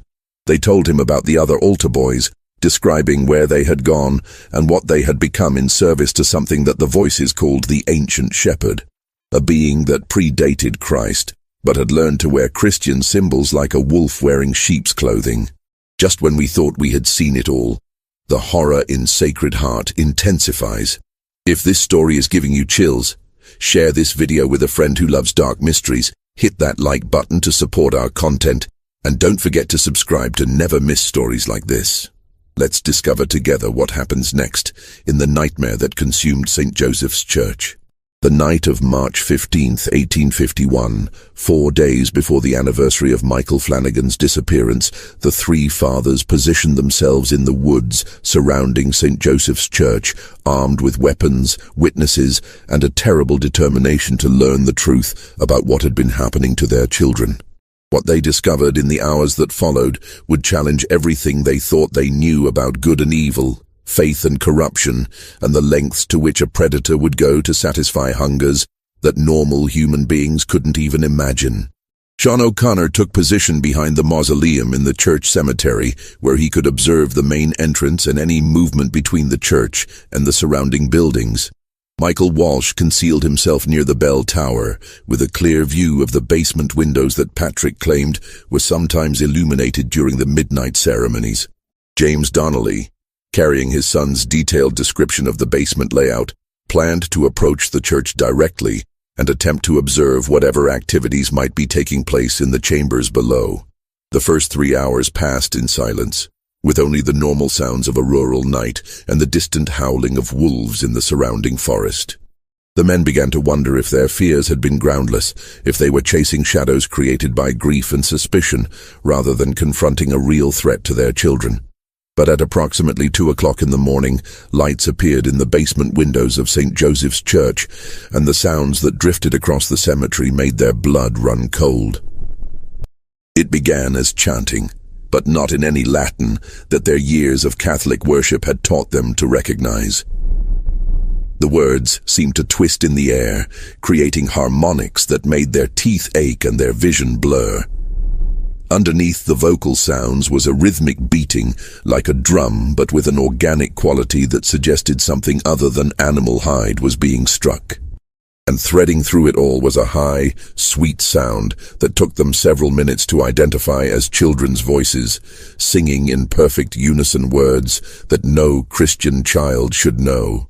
They told him about the other altar boys, describing where they had gone and what they had become in service to something that the voices called the Ancient Shepherd, a being that predated Christ, but had learned to wear Christian symbols like a wolf wearing sheep's clothing. Just when we thought we had seen it all, the horror in Sacred Heart intensifies. If this story is giving you chills, share this video with a friend who loves dark mysteries, hit that like button to support our content, and don't forget to subscribe to never miss stories like this. Let's discover together what happens next in the nightmare that consumed St. Joseph's Church. The night of March 15th, 1851, 4 days before the anniversary of Michael Flanagan's disappearance, the three fathers positioned themselves in the woods surrounding St. Joseph's Church, armed with weapons, witnesses, and a terrible determination to learn the truth about what had been happening to their children. What they discovered in the hours that followed would challenge everything they thought they knew about good and evil, faith and corruption, and the lengths to which a predator would go to satisfy hungers that normal human beings couldn't even imagine. Sean O'Connor took position behind the mausoleum in the church cemetery, where he could observe the main entrance and any movement between the church and the surrounding buildings. Michael Walsh concealed himself near the bell tower, with a clear view of the basement windows that Patrick claimed were sometimes illuminated during the midnight ceremonies. James Donnelly, carrying his son's detailed description of the basement layout, planned to approach the church directly and attempt to observe whatever activities might be taking place in the chambers below. The first 3 hours passed in silence, with only the normal sounds of a rural night and the distant howling of wolves in the surrounding forest. The men began to wonder if their fears had been groundless, if they were chasing shadows created by grief and suspicion, rather than confronting a real threat to their children. But at approximately 2 o'clock in the morning, lights appeared in the basement windows of St. Joseph's Church, and the sounds that drifted across the cemetery made their blood run cold. It began as chanting, but not in any Latin that their years of Catholic worship had taught them to recognize. The words seemed to twist in the air, creating harmonics that made their teeth ache and their vision blur. Underneath the vocal sounds was a rhythmic beating, like a drum, but with an organic quality that suggested something other than animal hide was being struck. And threading through it all was a high, sweet sound that took them several minutes to identify as children's voices, singing in perfect unison words that no Christian child should know.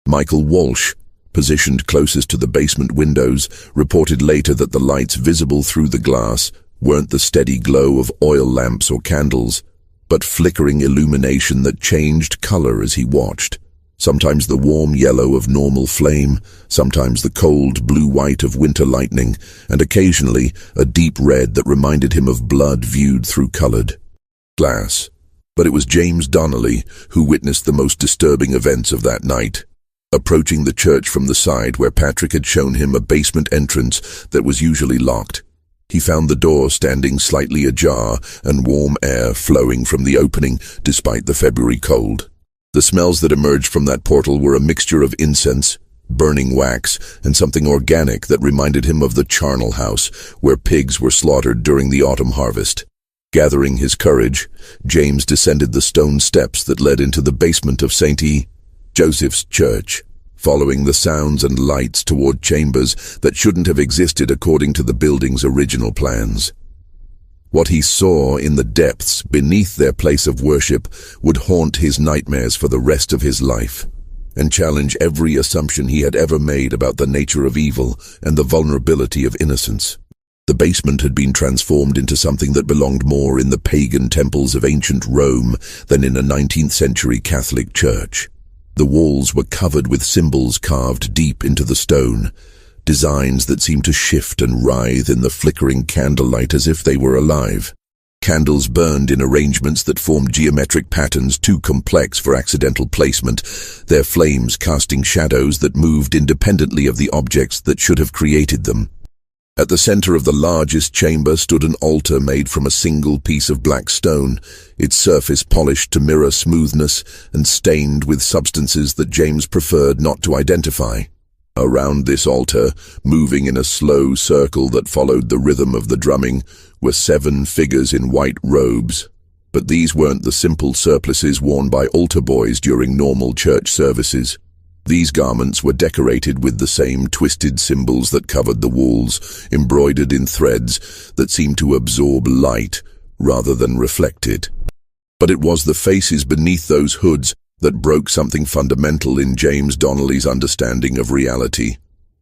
Michael Walsh, positioned closest to the basement windows, reported later that the lights visible through the glass weren't the steady glow of oil lamps or candles, but flickering illumination that changed color as he watched. Sometimes the warm yellow of normal flame, sometimes the cold blue-white of winter lightning, and occasionally a deep red that reminded him of blood viewed through colored glass. But it was James Donnelly who witnessed the most disturbing events of that night. Approaching the church from the side where Patrick had shown him a basement entrance that was usually locked, he found the door standing slightly ajar and warm air flowing from the opening despite the February cold. The smells that emerged from that portal were a mixture of incense, burning wax, and something organic that reminded him of the charnel house, where pigs were slaughtered during the autumn harvest. Gathering his courage, James descended the stone steps that led into the basement of St. Joseph's Church, following the sounds and lights toward chambers that shouldn't have existed according to the building's original plans. What he saw in the depths beneath their place of worship would haunt his nightmares for the rest of his life, and challenge every assumption he had ever made about the nature of evil and the vulnerability of innocence. The basement had been transformed into something that belonged more in the pagan temples of ancient Rome than in a 19th century Catholic church. The walls were covered with symbols carved deep into the stone, designs that seemed to shift and writhe in the flickering candlelight as if they were alive. Candles burned in arrangements that formed geometric patterns too complex for accidental placement, their flames casting shadows that moved independently of the objects that should have created them. At the center of the largest chamber stood an altar made from a single piece of black stone, its surface polished to mirror smoothness and stained with substances that James preferred not to identify. Around this altar, moving in a slow circle that followed the rhythm of the drumming, were 7 figures in white robes. But these weren't the simple surplices worn by altar boys during normal church services. These garments were decorated with the same twisted symbols that covered the walls, embroidered in threads that seemed to absorb light rather than reflect it. But it was the faces beneath those hoods that broke something fundamental in James Donnelly's understanding of reality.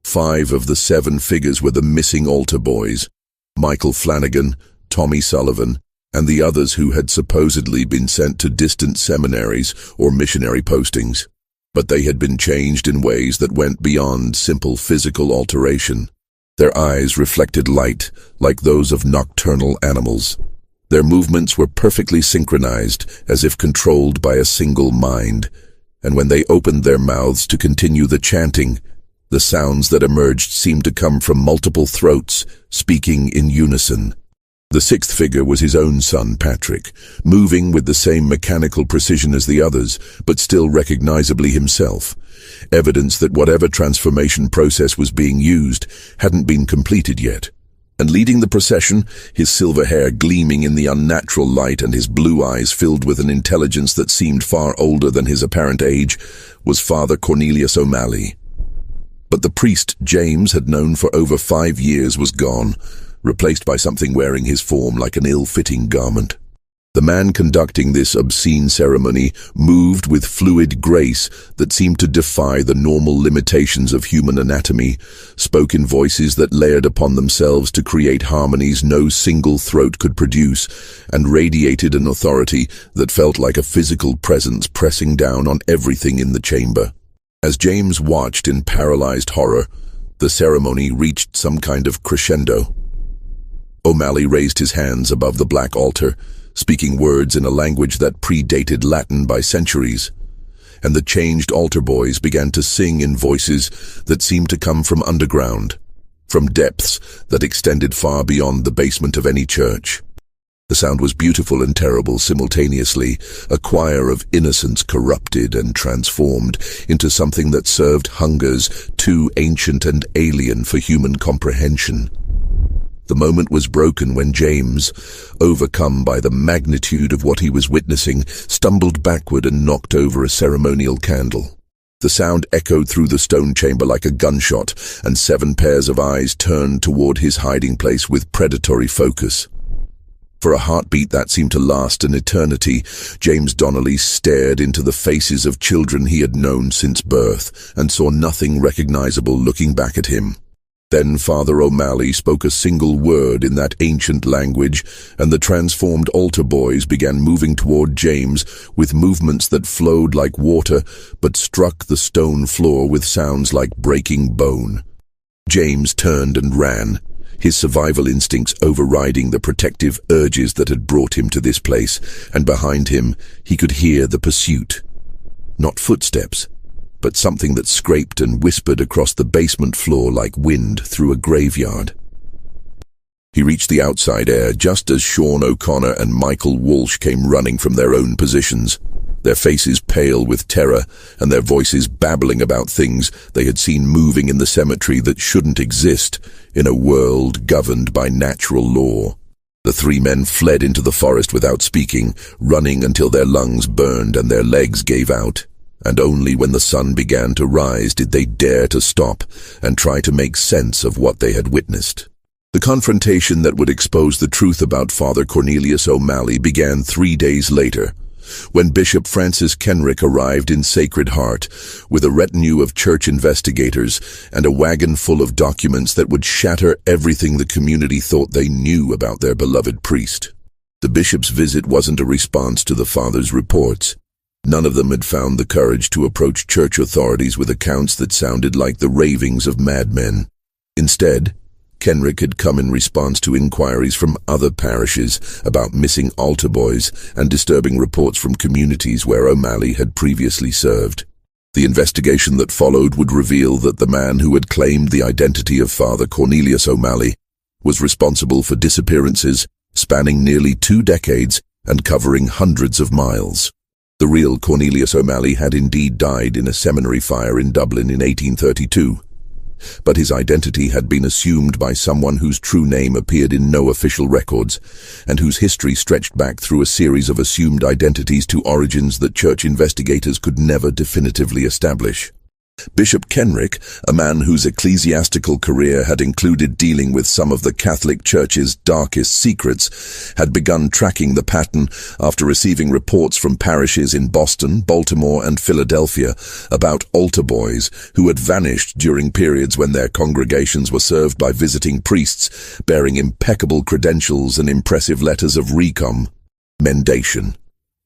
5 of the 7 figures were the missing altar boys: Michael Flanagan, Tommy Sullivan, and the others who had supposedly been sent to distant seminaries or missionary postings. But they had been changed in ways that went beyond simple physical alteration. Their eyes reflected light, like those of nocturnal animals. Their movements were perfectly synchronized, as if controlled by a single mind, and when they opened their mouths to continue the chanting, the sounds that emerged seemed to come from multiple throats, speaking in unison. The 6th figure was his own son, Patrick, moving with the same mechanical precision as the others, but still recognizably himself, evidence that whatever transformation process was being used hadn't been completed yet. And leading the procession, his silver hair gleaming in the unnatural light and his blue eyes filled with an intelligence that seemed far older than his apparent age, was Father Cornelius O'Malley. But the priest James had known for over 5 years was gone, replaced by something wearing his form like an ill-fitting garment. The man conducting this obscene ceremony moved with fluid grace that seemed to defy the normal limitations of human anatomy, spoke in voices that layered upon themselves to create harmonies no single throat could produce, and radiated an authority that felt like a physical presence pressing down on everything in the chamber. As James watched in paralyzed horror, the ceremony reached some kind of crescendo. O'Malley raised his hands above the black altar, speaking words in a language that predated Latin by centuries, and the changed altar boys began to sing in voices that seemed to come from underground, from depths that extended far beyond the basement of any church. The sound was beautiful and terrible simultaneously, a choir of innocence corrupted and transformed into something that served hungers too ancient and alien for human comprehension. The moment was broken when James, overcome by the magnitude of what he was witnessing, stumbled backward and knocked over a ceremonial candle. The sound echoed through the stone chamber like a gunshot, and 7 pairs of eyes turned toward his hiding place with predatory focus. For a heartbeat that seemed to last an eternity, James Donnelly stared into the faces of children he had known since birth, and saw nothing recognizable looking back at him. Then Father O'Malley spoke a single word in that ancient language, and the transformed altar boys began moving toward James with movements that flowed like water but struck the stone floor with sounds like breaking bone. James turned and ran, his survival instincts overriding the protective urges that had brought him to this place, and behind him he could hear the pursuit. Not footsteps, but something that scraped and whispered across the basement floor like wind through a graveyard. He reached the outside air just as Sean O'Connor and Michael Walsh came running from their own positions. their faces pale with terror and their voices babbling about things they had seen moving in the cemetery that shouldn't exist in a world governed by natural law. The three men fled into the forest without speaking, running until their lungs burned and their legs gave out. And only when the sun began to rise did they dare to stop and try to make sense of what they had witnessed. The confrontation that would expose the truth about Father Cornelius O'Malley began 3 days later, when Bishop Francis Kenrick arrived in Sacred Heart with a retinue of church investigators and a wagon full of documents that would shatter everything the community thought they knew about their beloved priest. The bishop's visit wasn't a response to the father's reports. None of them had found the courage to approach church authorities with accounts that sounded like the ravings of madmen. Instead, Kenrick had come in response to inquiries from other parishes about missing altar boys and disturbing reports from communities where O'Malley had previously served. The investigation that followed would reveal that the man who had claimed the identity of Father Cornelius O'Malley was responsible for disappearances spanning nearly 2 decades and covering hundreds of miles. The real Cornelius O'Malley had indeed died in a seminary fire in Dublin in 1832. But his identity had been assumed by someone whose true name appeared in no official records, and whose history stretched back through a series of assumed identities to origins that church investigators could never definitively establish. Bishop Kenrick, a man whose ecclesiastical career had included dealing with some of the Catholic Church's darkest secrets, had begun tracking the pattern after receiving reports from parishes in Boston, Baltimore, and Philadelphia about altar boys who had vanished during periods when their congregations were served by visiting priests bearing impeccable credentials and impressive letters of recommendation.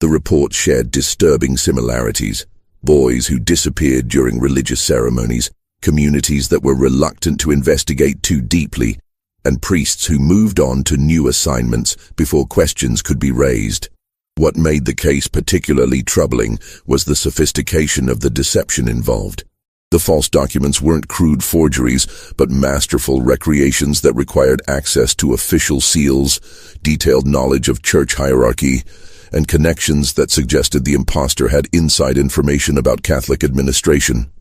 The reports shared disturbing similarities. Boys who disappeared during religious ceremonies, communities that were reluctant to investigate too deeply, and priests who moved on to new assignments before questions could be raised. What made the case particularly troubling was the sophistication of the deception involved. The false documents weren't crude forgeries, but masterful recreations that required access to official seals, detailed knowledge of church hierarchy, and connections that suggested the impostor had inside information about Catholic administration.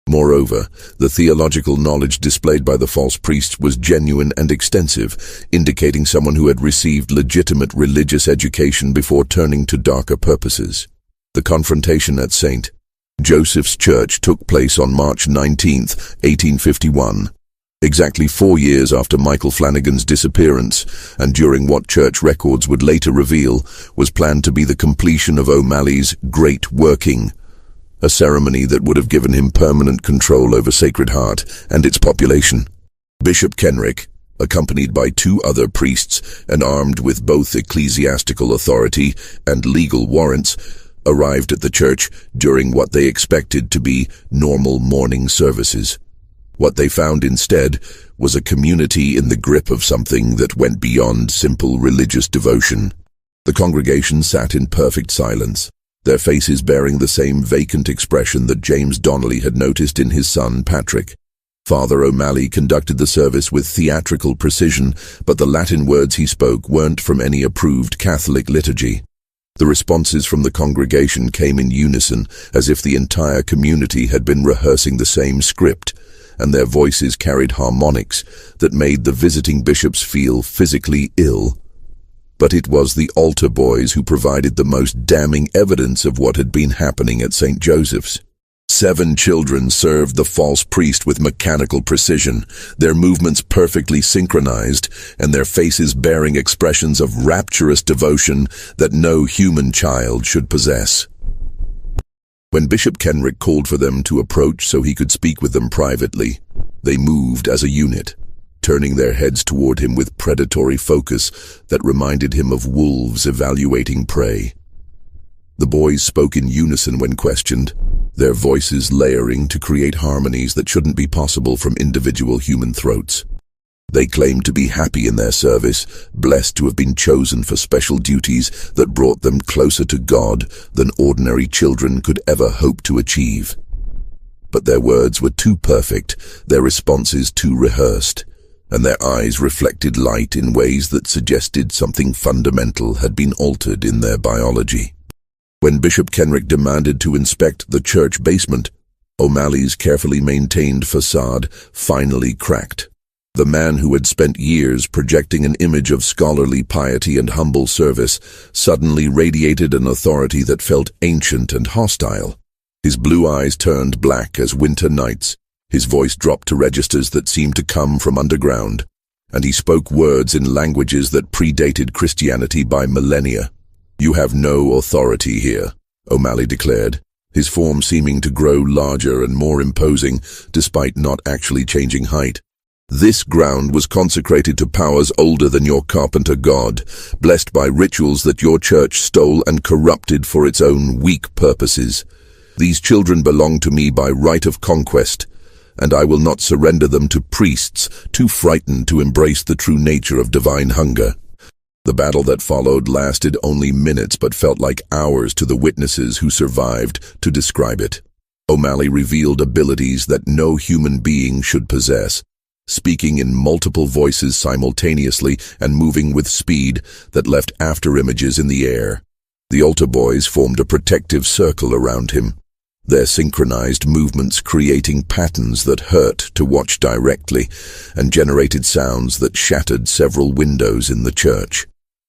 Moreover, the theological knowledge displayed by the false priests was genuine and extensive, indicating someone who had received legitimate religious education before turning to darker purposes. The confrontation at St. Joseph's Church took place on March 19, 1851. Exactly 4 years after Michael Flanagan's disappearance, and during what church records would later reveal was planned to be the completion of O'Malley's Great Working, a ceremony that would have given him permanent control over Sacred Heart and its population. Bishop Kenrick, accompanied by 2 other priests and armed with both ecclesiastical authority and legal warrants, arrived at the church during what they expected to be normal morning services. What they found instead was a community in the grip of something that went beyond simple religious devotion. The congregation sat in perfect silence, their faces bearing the same vacant expression that James Donnelly had noticed in his son Patrick. Father O'Malley conducted the service with theatrical precision, but the Latin words he spoke weren't from any approved Catholic liturgy. The responses from the congregation came in unison, as if the entire community had been rehearsing the same script, and their voices carried harmonics that made the visiting bishops feel physically ill. But it was the altar boys who provided the most damning evidence of what had been happening at St. Joseph's. 7 children served the false priest with mechanical precision, their movements perfectly synchronized, and their faces bearing expressions of rapturous devotion that no human child should possess. When Bishop Kenrick called for them to approach so he could speak with them privately, they moved as a unit, turning their heads toward him with predatory focus that reminded him of wolves evaluating prey. The boys spoke in unison when questioned, their voices layering to create harmonies that shouldn't be possible from individual human throats. They claimed to be happy in their service, blessed to have been chosen for special duties that brought them closer to God than ordinary children could ever hope to achieve. But their words were too perfect, their responses too rehearsed, and their eyes reflected light in ways that suggested something fundamental had been altered in their biology. When Bishop Kenrick demanded to inspect the church basement, O'Malley's carefully maintained facade finally cracked. The man who had spent years projecting an image of scholarly piety and humble service suddenly radiated an authority that felt ancient and hostile. His blue eyes turned black as winter nights, his voice dropped to registers that seemed to come from underground, and he spoke words in languages that predated Christianity by millennia. "You have no authority here," O'Malley declared, his form seeming to grow larger and more imposing despite not actually changing height. "This ground was consecrated to powers older than your carpenter god, blessed by rituals that your church stole and corrupted for its own weak purposes. These children belong to me by right of conquest, and I will not surrender them to priests too frightened to embrace the true nature of divine hunger." The battle that followed lasted only minutes but felt like hours to the witnesses who survived to describe it. O'Malley revealed abilities that no human being should possess, speaking in multiple voices simultaneously and moving with speed that left afterimages in the air. The altar boys formed a protective circle around him, their synchronized movements creating patterns that hurt to watch directly and generated sounds that shattered several windows in the church.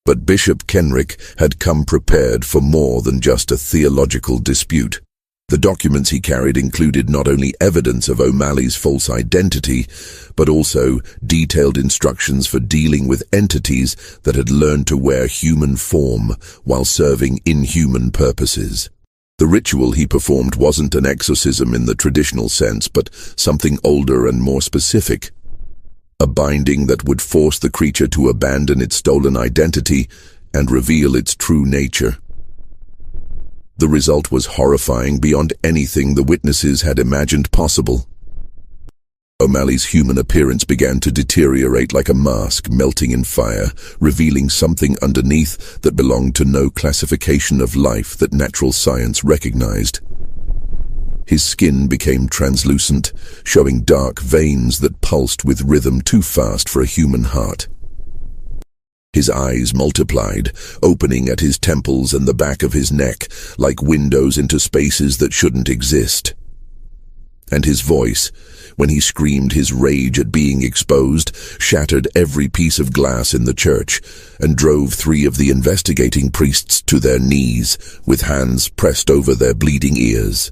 But Bishop Kenrick had come prepared for more than just a theological dispute. The documents he carried included not only evidence of O'Malley's false identity, but also detailed instructions for dealing with entities that had learned to wear human form while serving inhuman purposes. The ritual he performed wasn't an exorcism in the traditional sense, but something older and more specific. A binding that would force the creature to abandon its stolen identity and reveal its true nature. The result was horrifying beyond anything the witnesses had imagined possible. O'Malley's human appearance began to deteriorate like a mask melting in fire, revealing something underneath that belonged to no classification of life that natural science recognized. His skin became translucent, showing dark veins that pulsed with rhythm too fast for a human heart. His eyes multiplied, opening at his temples and the back of his neck, like windows into spaces that shouldn't exist. And his voice, when he screamed his rage at being exposed, shattered every piece of glass in the church and drove 3 of the investigating priests to their knees, with hands pressed over their bleeding ears.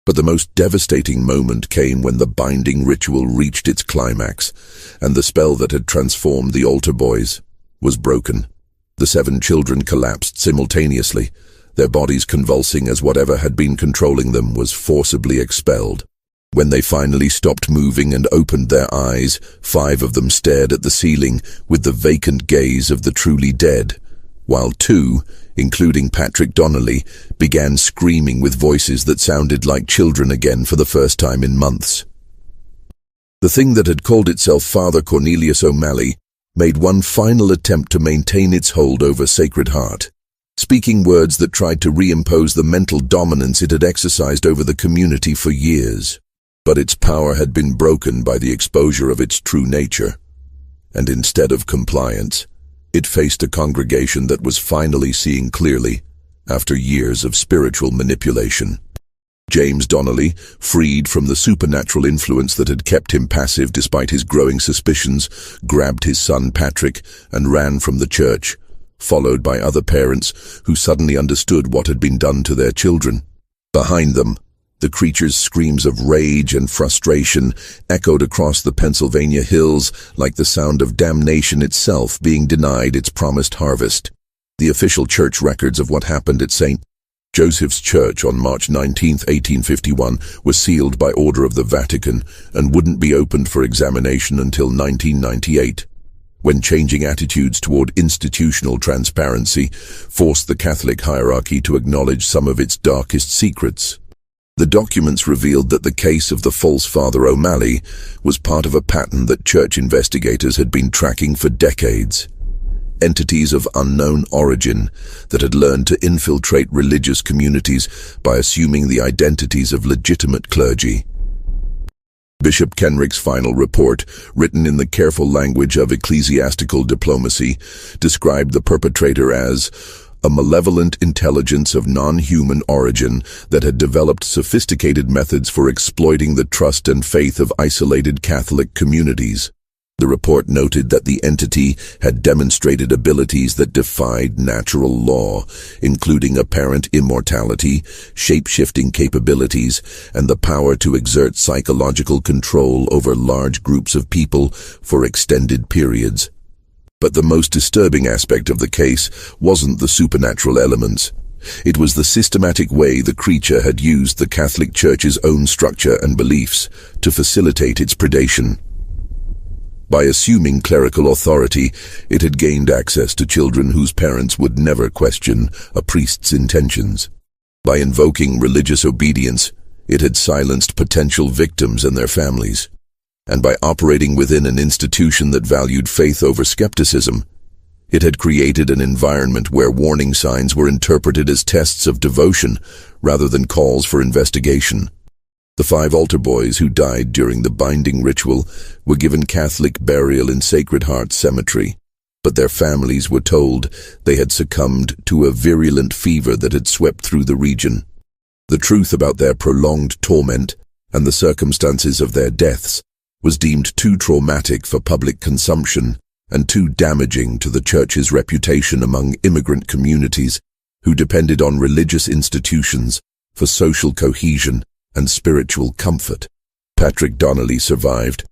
But the most devastating moment came when the binding ritual reached its climax, and the spell that had transformed the altar boys was broken. The 7 children collapsed simultaneously, their bodies convulsing as whatever had been controlling them was forcibly expelled. When they finally stopped moving and opened their eyes, 5 of them stared at the ceiling with the vacant gaze of the truly dead, while 2, including Patrick Donnelly, began screaming with voices that sounded like children again for the first time in months. The thing that had called itself Father Cornelius O'Malley made one final attempt to maintain its hold over Sacred Heart, speaking words that tried to reimpose the mental dominance it had exercised over the community for years. But its power had been broken by the exposure of its true nature, and instead of compliance, it faced a congregation that was finally seeing clearly after years of spiritual manipulation. James Donnelly, freed from the supernatural influence that had kept him passive despite his growing suspicions, grabbed his son Patrick and ran from the church, followed by other parents who suddenly understood what had been done to their children. Behind them, the creature's screams of rage and frustration echoed across the Pennsylvania hills like the sound of damnation itself being denied its promised harvest. The official church records of what happened at St. Joseph's Church on March 19, 1851, was sealed by order of the Vatican and wouldn't be opened for examination until 1998, when changing attitudes toward institutional transparency forced the Catholic hierarchy to acknowledge some of its darkest secrets. The documents revealed that the case of the false Father O'Malley was part of a pattern that church investigators had been tracking for decades. Entities of unknown origin that had learned to infiltrate religious communities by assuming the identities of legitimate clergy. Bishop Kenrick's final report, written in the careful language of ecclesiastical diplomacy, described the perpetrator as a malevolent intelligence of non-human origin that had developed sophisticated methods for exploiting the trust and faith of isolated Catholic communities. The report noted that the entity had demonstrated abilities that defied natural law, including apparent immortality, shape-shifting capabilities, and the power to exert psychological control over large groups of people for extended periods. But the most disturbing aspect of the case wasn't the supernatural elements. It was the systematic way the creature had used the Catholic Church's own structure and beliefs to facilitate its predation. By assuming clerical authority, it had gained access to children whose parents would never question a priest's intentions. By invoking religious obedience, it had silenced potential victims and their families. And by operating within an institution that valued faith over skepticism, it had created an environment where warning signs were interpreted as tests of devotion rather than calls for investigation. The 5 altar boys who died during the binding ritual were given Catholic burial in Sacred Heart Cemetery, but their families were told they had succumbed to a virulent fever that had swept through the region. The truth about their prolonged torment and the circumstances of their deaths was deemed too traumatic for public consumption and too damaging to the Church's reputation among immigrant communities who depended on religious institutions for social cohesion and spiritual comfort. Patrick Donnelly survived,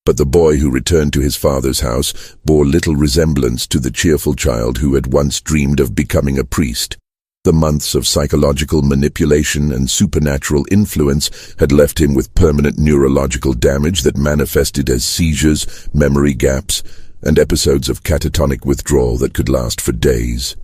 but the boy who returned to his father's house bore little resemblance to the cheerful child who had once dreamed of becoming a priest. The months of psychological manipulation and supernatural influence had left him with permanent neurological damage that manifested as seizures, memory gaps, and episodes of catatonic withdrawal that could last for days.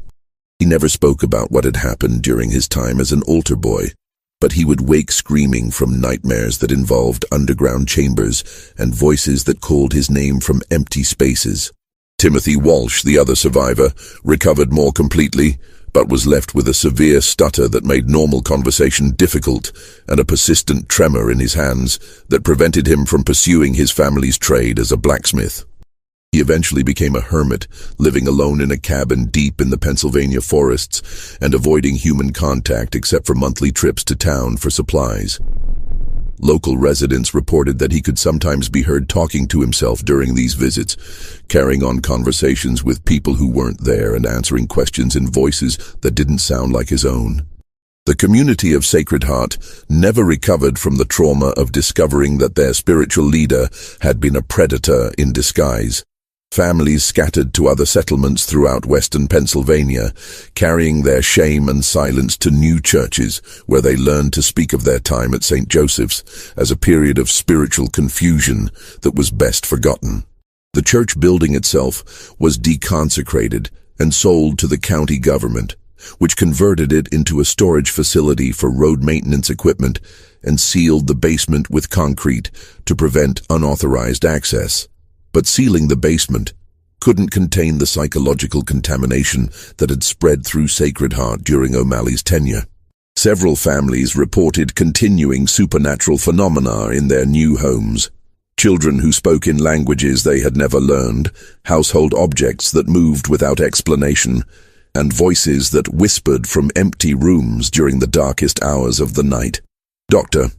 He never spoke about what had happened during his time as an altar boy, but he would wake screaming from nightmares that involved underground chambers and voices that called his name from empty spaces. Timothy Walsh, the other survivor, recovered more completely, but was left with a severe stutter that made normal conversation difficult and a persistent tremor in his hands that prevented him from pursuing his family's trade as a blacksmith. He eventually became a hermit, living alone in a cabin deep in the Pennsylvania forests and avoiding human contact except for monthly trips to town for supplies. Local residents reported that he could sometimes be heard talking to himself during these visits, carrying on conversations with people who weren't there and answering questions in voices that didn't sound like his own. The community of Sacred Heart never recovered from the trauma of discovering that their spiritual leader had been a predator in disguise. Families scattered to other settlements throughout western Pennsylvania, carrying their shame and silence to new churches where they learned to speak of their time at St. Joseph's as a period of spiritual confusion that was best forgotten. The church building itself was deconsecrated and sold to the county government, which converted it into a storage facility for road maintenance equipment and sealed the basement with concrete to prevent unauthorized access. But sealing the basement couldn't contain the psychological contamination that had spread through Sacred Heart during O'Malley's tenure. Several families reported continuing supernatural phenomena in their new homes. Children who spoke in languages they had never learned, household objects that moved without explanation, and voices that whispered from empty rooms during the darkest hours of the night. Dr.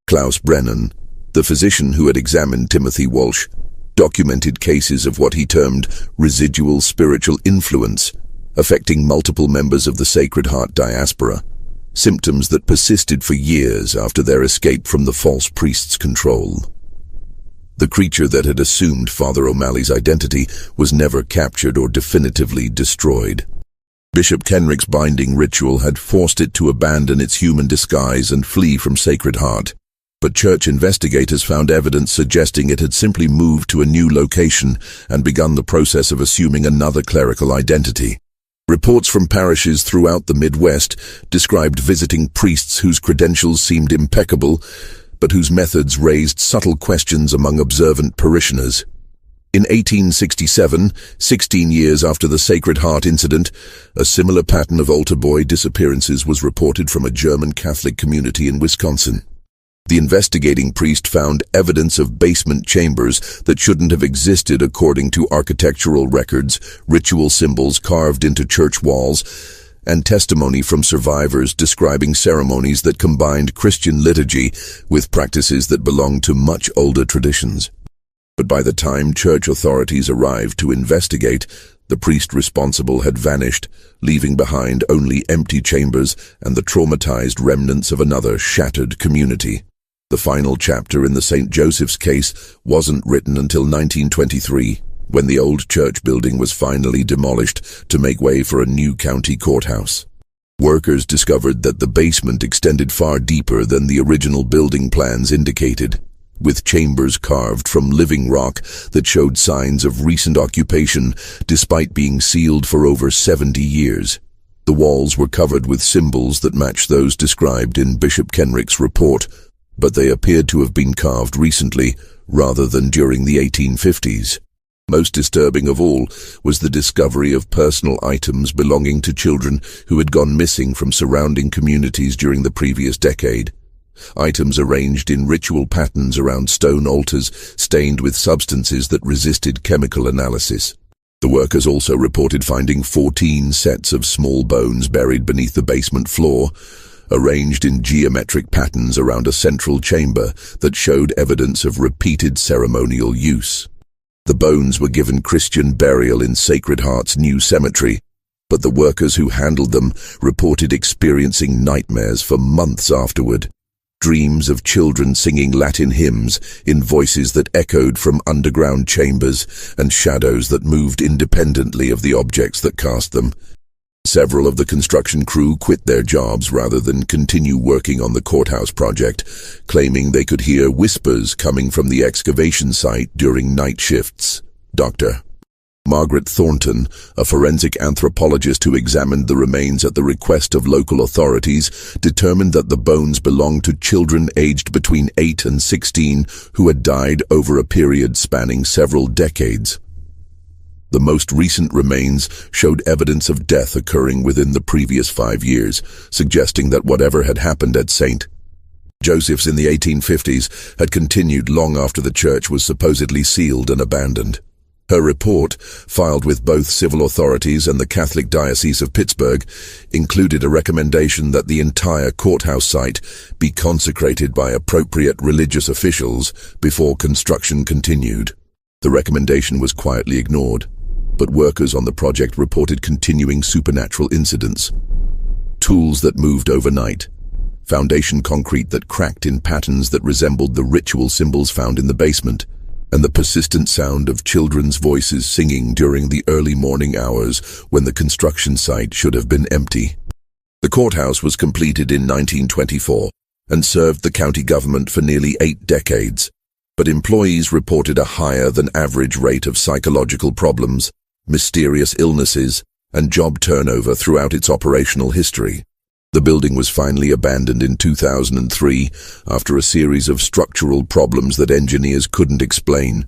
Klaus Brennan, the physician who had examined Timothy Walsh, documented cases of what he termed residual spiritual influence, affecting multiple members of the Sacred Heart diaspora, symptoms that persisted for years after their escape from the false priest's control. The creature that had assumed Father O'Malley's identity was never captured or definitively destroyed. Bishop Kenrick's binding ritual had forced it to abandon its human disguise and flee from Sacred Heart, but church investigators found evidence suggesting it had simply moved to a new location and begun the process of assuming another clerical identity. Reports from parishes throughout the Midwest described visiting priests whose credentials seemed impeccable, but whose methods raised subtle questions among observant parishioners. In 1867, 16 years after the Sacred Heart incident, a similar pattern of altar boy disappearances was reported from a German Catholic community in Wisconsin. The investigating priest found evidence of basement chambers that shouldn't have existed according to architectural records, ritual symbols carved into church walls, and testimony from survivors describing ceremonies that combined Christian liturgy with practices that belonged to much older traditions. But by the time church authorities arrived to investigate, the priest responsible had vanished, leaving behind only empty chambers and the traumatized remnants of another shattered community. The final chapter in the St. Joseph's case wasn't written until 1923, when the old church building was finally demolished to make way for a new county courthouse. Workers discovered that the basement extended far deeper than the original building plans indicated, with chambers carved from living rock that showed signs of recent occupation despite being sealed for over 70 years. The walls were covered with symbols that matched those described in Bishop Kenrick's report, but they appeared to have been carved recently rather than during the 1850s. Most disturbing of all was the discovery of personal items belonging to children who had gone missing from surrounding communities during the previous decade. Items arranged in ritual patterns around stone altars stained with substances that resisted chemical analysis. The workers also reported finding 14 sets of small bones buried beneath the basement floor, arranged in geometric patterns around a central chamber that showed evidence of repeated ceremonial use. The bones were given Christian burial in Sacred Heart's new cemetery, but the workers who handled them reported experiencing nightmares for months afterward. Dreams of children singing Latin hymns in voices that echoed from underground chambers and shadows that moved independently of the objects that cast them. Several of the construction crew quit their jobs rather than continue working on the courthouse project, claiming they could hear whispers coming from the excavation site during night shifts. Dr. Margaret Thornton, a forensic anthropologist who examined the remains at the request of local authorities, determined that the bones belonged to children aged between 8 and 16 who had died over a period spanning several decades. The most recent remains showed evidence of death occurring within the previous 5 years, suggesting that whatever had happened at St. Joseph's in the 1850s had continued long after the church was supposedly sealed and abandoned. Her report, filed with both civil authorities and the Catholic Diocese of Pittsburgh, included a recommendation that the entire courthouse site be consecrated by appropriate religious officials before construction continued. The recommendation was quietly ignored, but workers on the project reported continuing supernatural incidents. Tools that moved overnight, foundation concrete that cracked in patterns that resembled the ritual symbols found in the basement, and the persistent sound of children's voices singing during the early morning hours when the construction site should have been empty. The courthouse was completed in 1924 and served the county government for nearly 8 decades, but employees reported a higher than average rate of psychological problems, mysterious illnesses, and job turnover throughout its operational history. The building was finally abandoned in 2003 after a series of structural problems that engineers couldn't explain,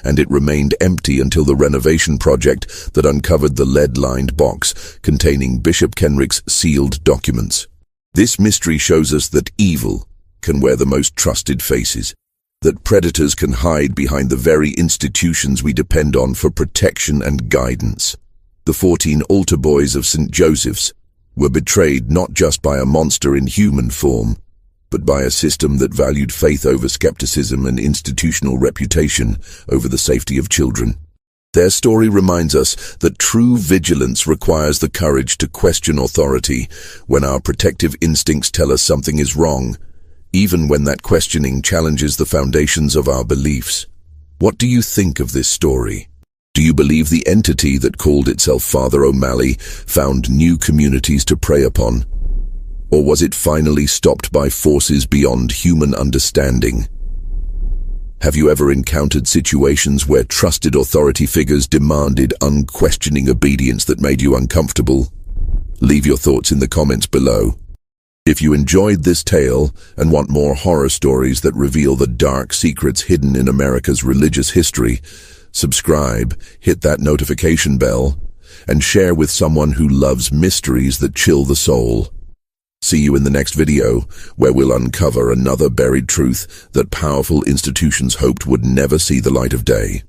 and it remained empty until the renovation project that uncovered the lead-lined box containing Bishop Kenrick's sealed documents. This mystery shows us that evil can wear the most trusted faces, that predators can hide behind the very institutions we depend on for protection and guidance. The 14 altar boys of St. Joseph's were betrayed not just by a monster in human form, but by a system that valued faith over skepticism and institutional reputation over the safety of children. Their story reminds us that true vigilance requires the courage to question authority when our protective instincts tell us something is wrong, even when that questioning challenges the foundations of our beliefs. What do you think of this story? Do you believe the entity that called itself Father O'Malley found new communities to prey upon? Or was it finally stopped by forces beyond human understanding? Have you ever encountered situations where trusted authority figures demanded unquestioning obedience that made you uncomfortable? Leave your thoughts in the comments below. If you enjoyed this tale and want more horror stories that reveal the dark secrets hidden in America's religious history, subscribe, hit that notification bell, and share with someone who loves mysteries that chill the soul. See you in the next video, where we'll uncover another buried truth that powerful institutions hoped would never see the light of day.